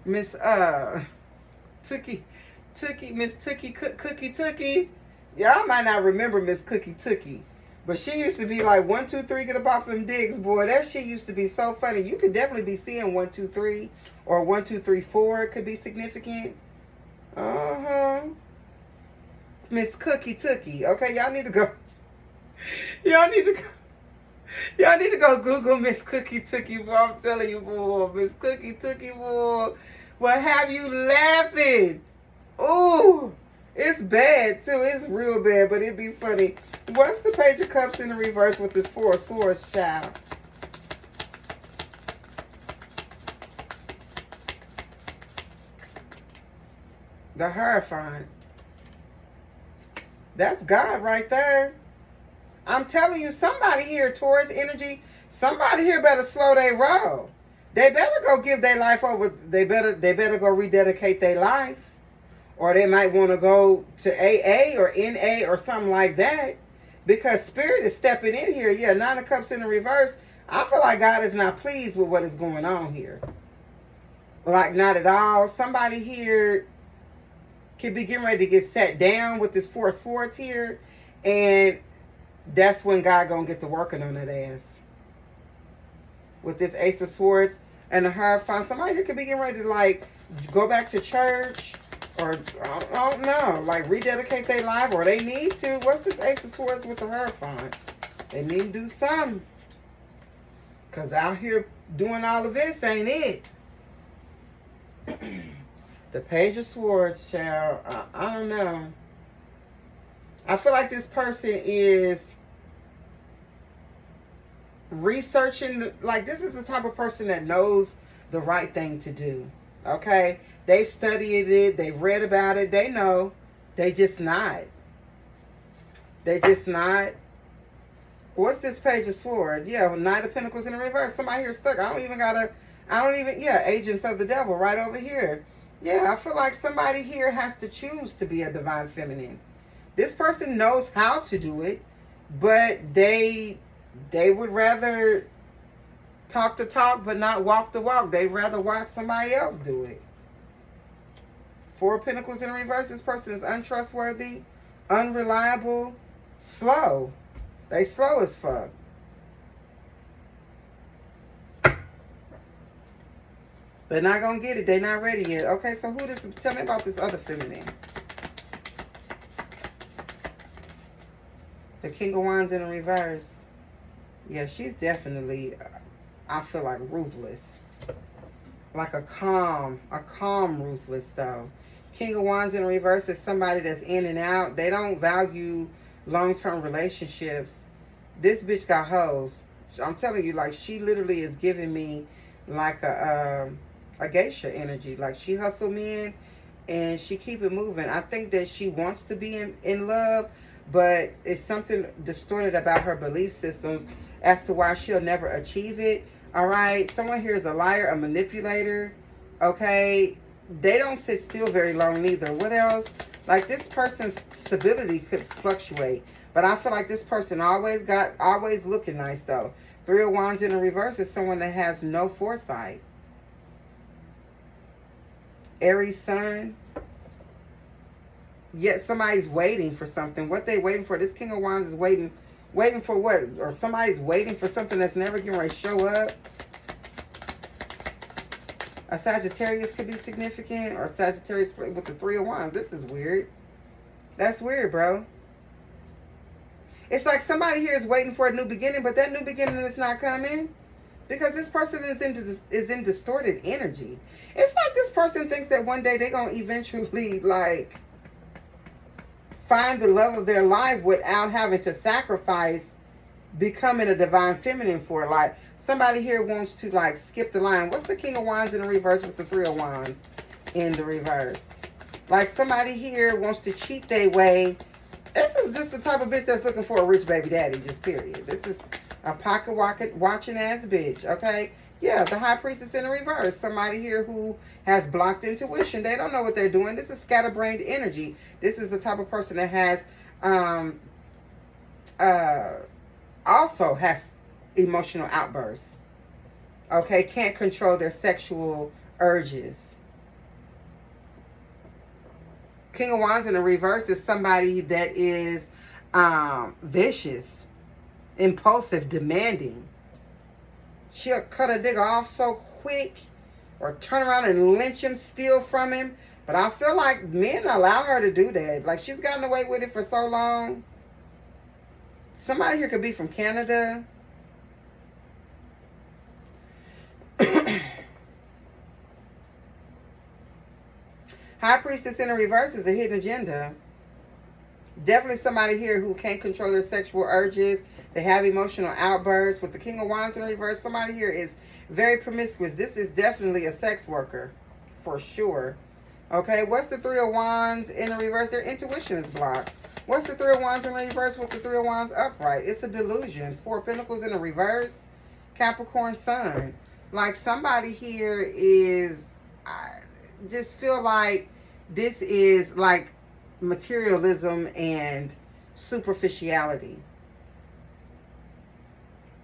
Miss Miss Cookie Tookie. Y'all might not remember Miss Cookie Tookie. But she used to be like 1, 2, 3, get up off them dicks, boy. That shit used to be so funny. You could definitely be seeing 1, 2, 3 or 1, 2, 3, 4 could be significant. Miss Cookie Tookie. Okay, y'all need to go. Y'all need to go Google Miss Cookie Tookie, boy. I'm telling you, boy. Miss Cookie Tookie, boy. What have you laughing? Ooh, it's bad, too. It's real bad, but it'd be funny. What's the Page of Cups in the reverse with this 4 of Swords, child? The Hierophant. That's God right there. I'm telling you, somebody here, Taurus energy, somebody here better slow their roll. They better go give their life over. They better go rededicate their life. Or they might want to go to AA or NA or something like that. Because Spirit is stepping in here. Yeah, 9 of Cups in the reverse. I feel like God is not pleased with what is going on here. Like, not at all. Somebody here could be getting ready to get sat down with this 4 of Swords here. And that's when God gonna get to working on that ass. With this Ace of Swords and the Hierophant. Somebody here could be getting ready to, like, go back to church. Or, I don't know, like rededicate their life, or they need to. What's this Ace of Swords with the Hierophant? They need to do something. Because out here doing all of this ain't it. The Page of Swords, child, I don't know. I feel like this person is researching, like this is the type of person that knows the right thing to do. Okay? They've studied it. They've read about it. They know. They just not. They just not. What's this Page of Swords? Yeah, 9 of Pentacles in the reverse. Somebody here stuck. Yeah, Agents of the Devil right over here. Yeah, I feel like somebody here has to choose to be a divine feminine. This person knows how to do it, but they would rather talk the talk but not walk the walk. They'd rather watch somebody else do it. 4 of Pentacles in reverse. This person is untrustworthy, unreliable, slow. They slow as fuck. They're not going to get it. They're not ready yet. Okay, so tell me about this other feminine. The King of Wands in the reverse. Yeah, she's definitely, I feel like, ruthless. Like a calm ruthless though. King of Wands in reverse is somebody that's in and out. They don't value long-term relationships. This bitch got hoes. I'm telling you, like, she literally is giving me like a geisha energy. Like, she hustle men and she keep it moving. I think that she wants to be in love, but it's something distorted about her belief systems as to why she'll never achieve it. All right, someone here is a liar, a manipulator. Okay, they don't sit still very long neither. What else? Like, this person's stability could fluctuate, but I feel like this person always looking nice though. 3 of Wands in the reverse is someone that has no foresight. Aries sun. Yet somebody's waiting for something. What they waiting for? This King of Wands is waiting for what? Or somebody's waiting for something that's never going to show up. A Sagittarius could be significant. Or Sagittarius with the 3 of Wands. This is weird. That's weird, bro. It's like somebody here is waiting for a new beginning, but that new beginning is not coming. Because this person is in distorted energy. It's like this person thinks that one day they're going to eventually, like, find the love of their life without having to sacrifice becoming a divine feminine for it. Like, somebody here wants to, like, skip the line. What's the King of Wands in the reverse with the Three of Wands in the reverse? Like, somebody here wants to cheat their way. This is just the type of bitch that's looking for a rich baby daddy, just period. This is a pocket watching ass bitch, okay? Yeah, the High Priestess in the reverse. Somebody here who has blocked intuition. They don't know what they're doing. This is scatterbrained energy. This is the type of person that has also has emotional outbursts. Okay, can't control their sexual urges. King of Wands in the reverse is somebody that is vicious, impulsive, demanding. She'll cut a nigga off so quick or turn around and lynch him, steal from him. But I feel like men allow her to do that. Like, she's gotten away with it for so long. Somebody here could be from Canada. High Priestess in the reverse is a hidden agenda. Definitely somebody here who can't control their sexual urges. They have emotional outbursts. With the King of Wands in the reverse, somebody here is very promiscuous. This is definitely a sex worker, for sure. Okay, what's the Three of Wands in the reverse? Their intuition is blocked. What's the Three of Wands in the reverse with the Three of Wands upright? It's a delusion. Four of Pentacles in the reverse. Capricorn Sun. Like, somebody here is, I just feel like this is like materialism and superficiality.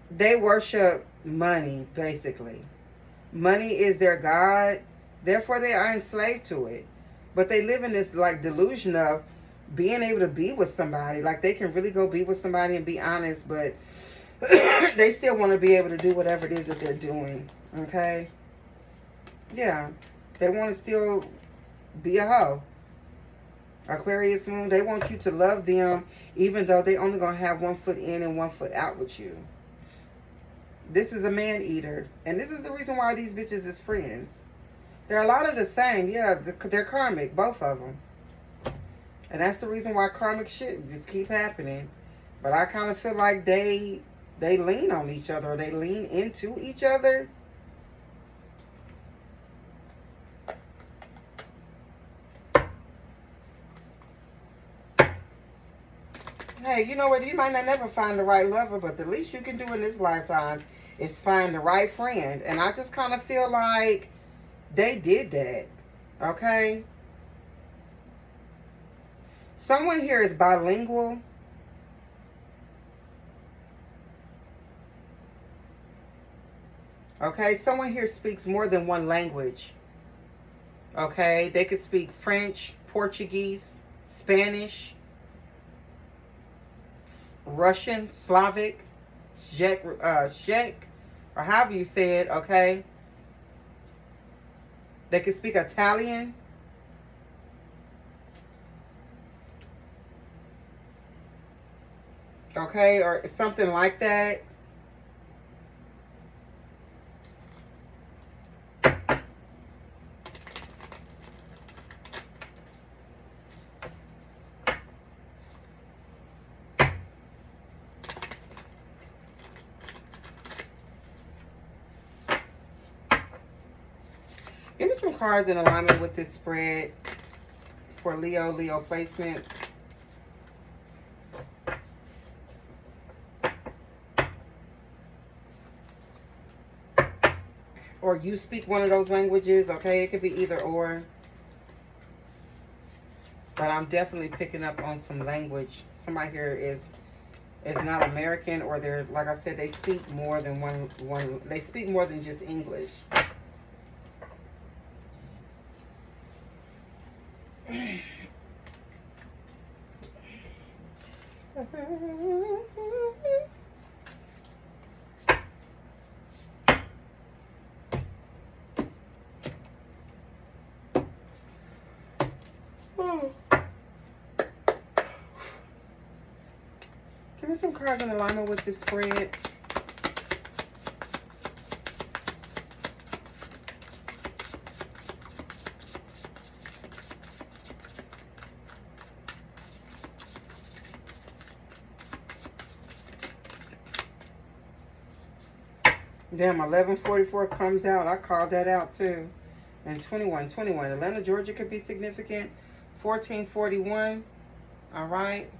They worship money, basically. Money is their god, therefore they are enslaved to it. But they live in this like delusion of being able to be with somebody. Like, they can really go be with somebody and be honest, but they still want to be able to do whatever it is that they're doing. Okay? Yeah. They want to still be a hoe. Aquarius moon, they want you to love them even though they only going to have 1 foot in and 1 foot out with you. This is a man eater. And this is the reason why these bitches is friends. They're a lot of the same. Yeah, they're karmic, both of them. And that's the reason why karmic shit just keep happening. But I kind of feel like they lean on each other. Or they lean into each other. Hey, you know what? You might not never find the right lover, but the least you can do in this lifetime is find the right friend. And I just kind of feel like they did that. Okay? Someone here is bilingual. Okay? Someone here speaks more than one language. Okay? They could speak French, Portuguese, Spanish, Russian, Slavic, Czech, or however you say it, okay? They can speak Italian. Okay, or something like that. Give me some cards in alignment with this spread for Leo placements. Or you speak one of those languages, okay? It could be either or. But I'm definitely picking up on some language. Somebody here is not American, or they're, like I said, they speak more than one they speak more than just English. Give me some cards in alignment with this spread. Damn, 1144 comes out. I called that out too. And 2121. Atlanta, Georgia could be significant. 1441. All right.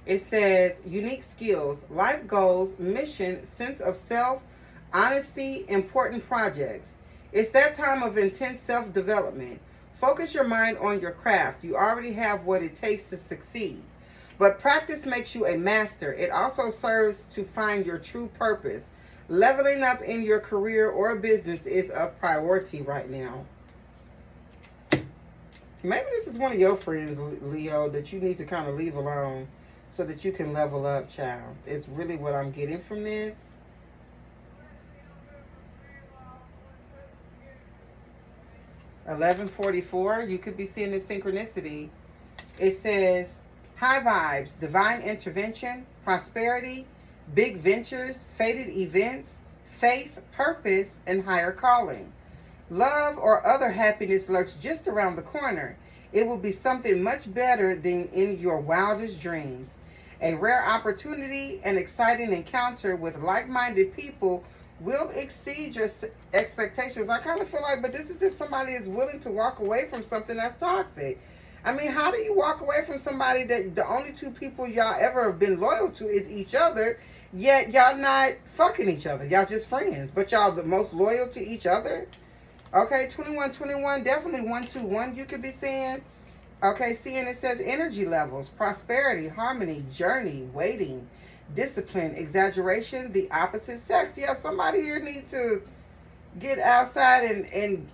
It says unique skills, life goals, mission, sense of self, honesty, important projects. It's that time of intense self-development. Focus your mind on your craft. You already have what it takes to succeed. But practice makes you a master. It also serves to find your true purpose. Leveling up in your career or business is a priority right now. Maybe this is one of your friends, Leo, that you need to kind of leave alone so that you can level up, child. It's really what I'm getting from this. $11.44, you could be seeing the synchronicity. It says, high vibes, divine intervention, prosperity, big ventures, fated events, faith, purpose, and higher calling. Love or other happiness lurks just around the corner. It will be something much better than in your wildest dreams. A rare opportunity, an exciting encounter with like-minded people will exceed your expectations. I kind of feel like, but this is if somebody is willing to walk away from something that's toxic. I mean, how do you walk away from somebody that the only two people y'all ever have been loyal to is each other, yet y'all not fucking each other? Y'all just friends, but y'all the most loyal to each other? Okay, 2121, definitely 121 you could be seeing. Okay, seeing it says energy levels, prosperity, harmony, journey, waiting, discipline, exaggeration, the opposite sex. Yeah, somebody here need to get outside and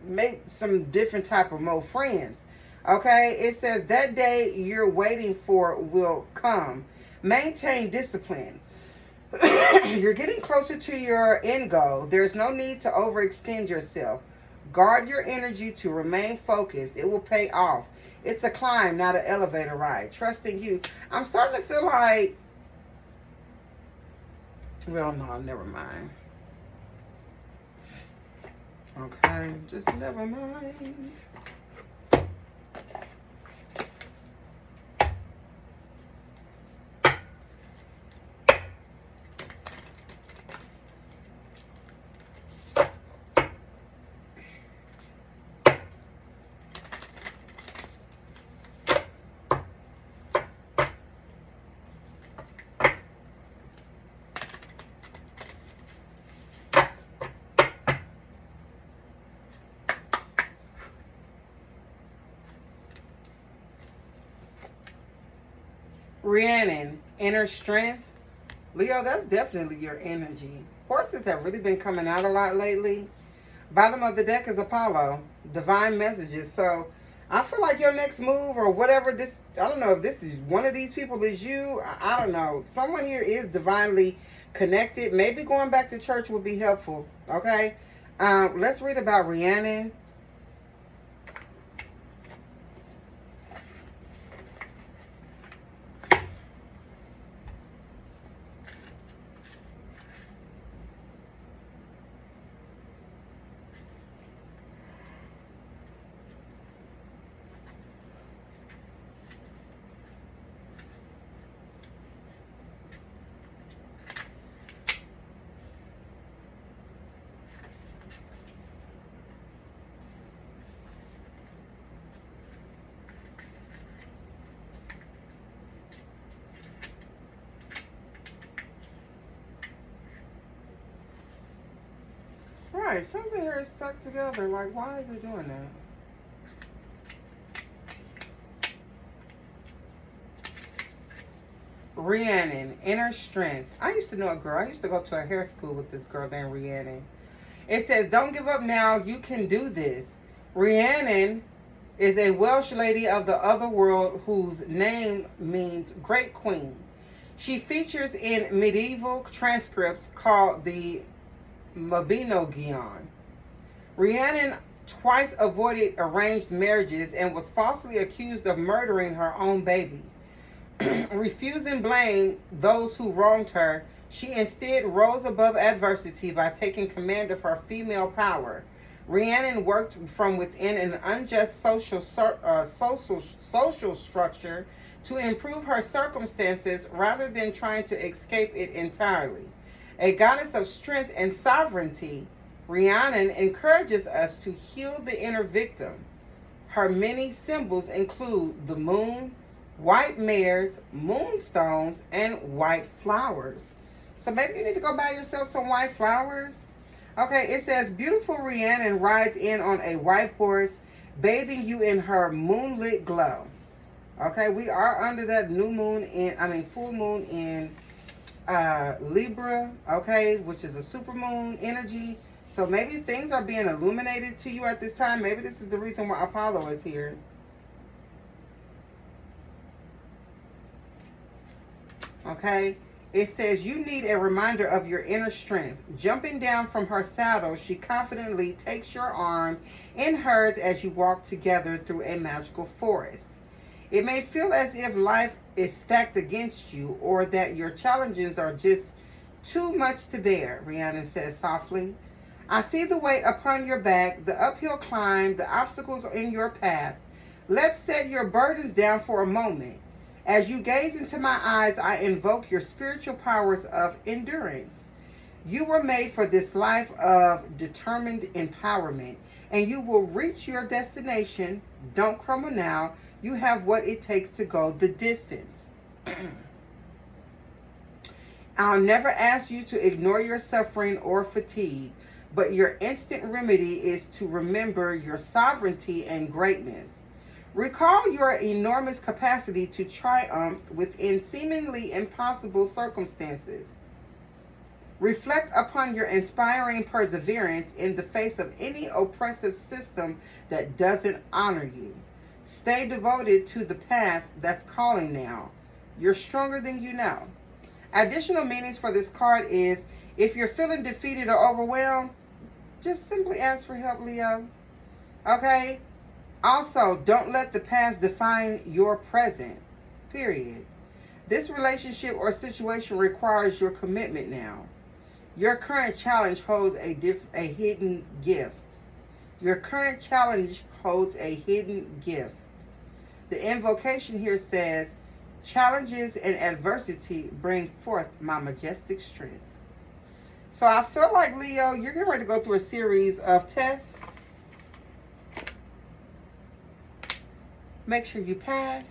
make some different type of more friends. Okay, it says that day you're waiting for will come. Maintain discipline. You're getting closer to your end goal. There's no need to overextend yourself. Guard your energy to remain focused. It will pay off. It's a climb, not an elevator ride. Trust in you. I'm starting to feel like, well, no, never mind. Okay, just never mind. Rhiannon, inner strength. Leo, that's definitely your energy. Horses have really been coming out a lot lately. Bottom of the deck is Apollo, divine messages. So I feel like your next move or whatever this, I don't know if this is one of these people is you. I don't know. Someone here is divinely connected. Maybe going back to church would be helpful. Okay. Let's read about Rhiannon. Right, something here is stuck together. Like, why is it doing that? Rhiannon, inner strength. I used to know a girl. I used to go to a hair school with this girl named Rhiannon. It says, don't give up now. You can do this. Rhiannon is a Welsh lady of the other world whose name means great queen. She features in medieval transcripts called the Mabinogion. Rhiannon twice avoided arranged marriages and was falsely accused of murdering her own baby. Refusing blame those who wronged her, she instead rose above adversity by taking command of her female power. Rhiannon worked from within an unjust social structure to improve her circumstances rather than trying to escape it entirely. A goddess of strength and sovereignty, Rhiannon encourages us to heal the inner victim. Her many symbols include the moon, white mares, moonstones, and white flowers. So maybe you need to go buy yourself some white flowers. Okay, it says, beautiful Rhiannon rides in on a white horse, bathing you in her moonlit glow. Okay, we are under that full moon in Libra, okay, which is a supermoon energy. So maybe things are being illuminated to you at this time. Maybe this is the reason why Apollo is here. Okay, it says you need a reminder of your inner strength. Jumping down from her saddle, she confidently takes your arm in hers as you walk together through a magical forest. It may feel as if life is stacked against you or that your challenges are just too much to bear, Rhiannon says softly. I see the weight upon your back, the uphill climb, the obstacles in your path. Let's set your burdens down for a moment. As you gaze into my eyes, I invoke your spiritual powers of endurance. You were made for this life of determined empowerment, and you will reach your destination. Don't crumble now. You have what it takes to go the distance. I'll never ask you to ignore your suffering or fatigue, but your instant remedy is to remember your sovereignty and greatness. Recall your enormous capacity to triumph within seemingly impossible circumstances. Reflect upon your inspiring perseverance in the face of any oppressive system that doesn't honor you. Stay devoted to the path that's calling now. You're stronger than you know. Additional meanings for this card is, if you're feeling defeated or overwhelmed, just simply ask for help, Leo. Okay? Also, don't let the past define your present. Period. This relationship or situation requires your commitment now. Your current challenge holds a hidden gift. Your current challenge holds a hidden gift. The invocation here says, challenges and adversity bring forth my majestic strength. So I feel like, Leo, you're getting ready to go through a series of tests. Make sure you pass,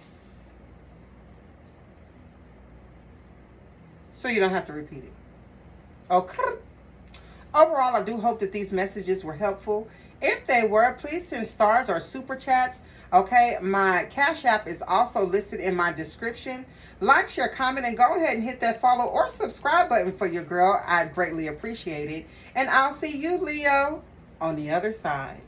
so you don't have to repeat it. Okay. Overall, I do hope that these messages were helpful. If they were, please send stars or super chats. Okay, my Cash App is also listed in my description. Like, share, comment, and go ahead and hit that follow or subscribe button for your girl. I'd greatly appreciate it. And I'll see you, Leo, on the other side.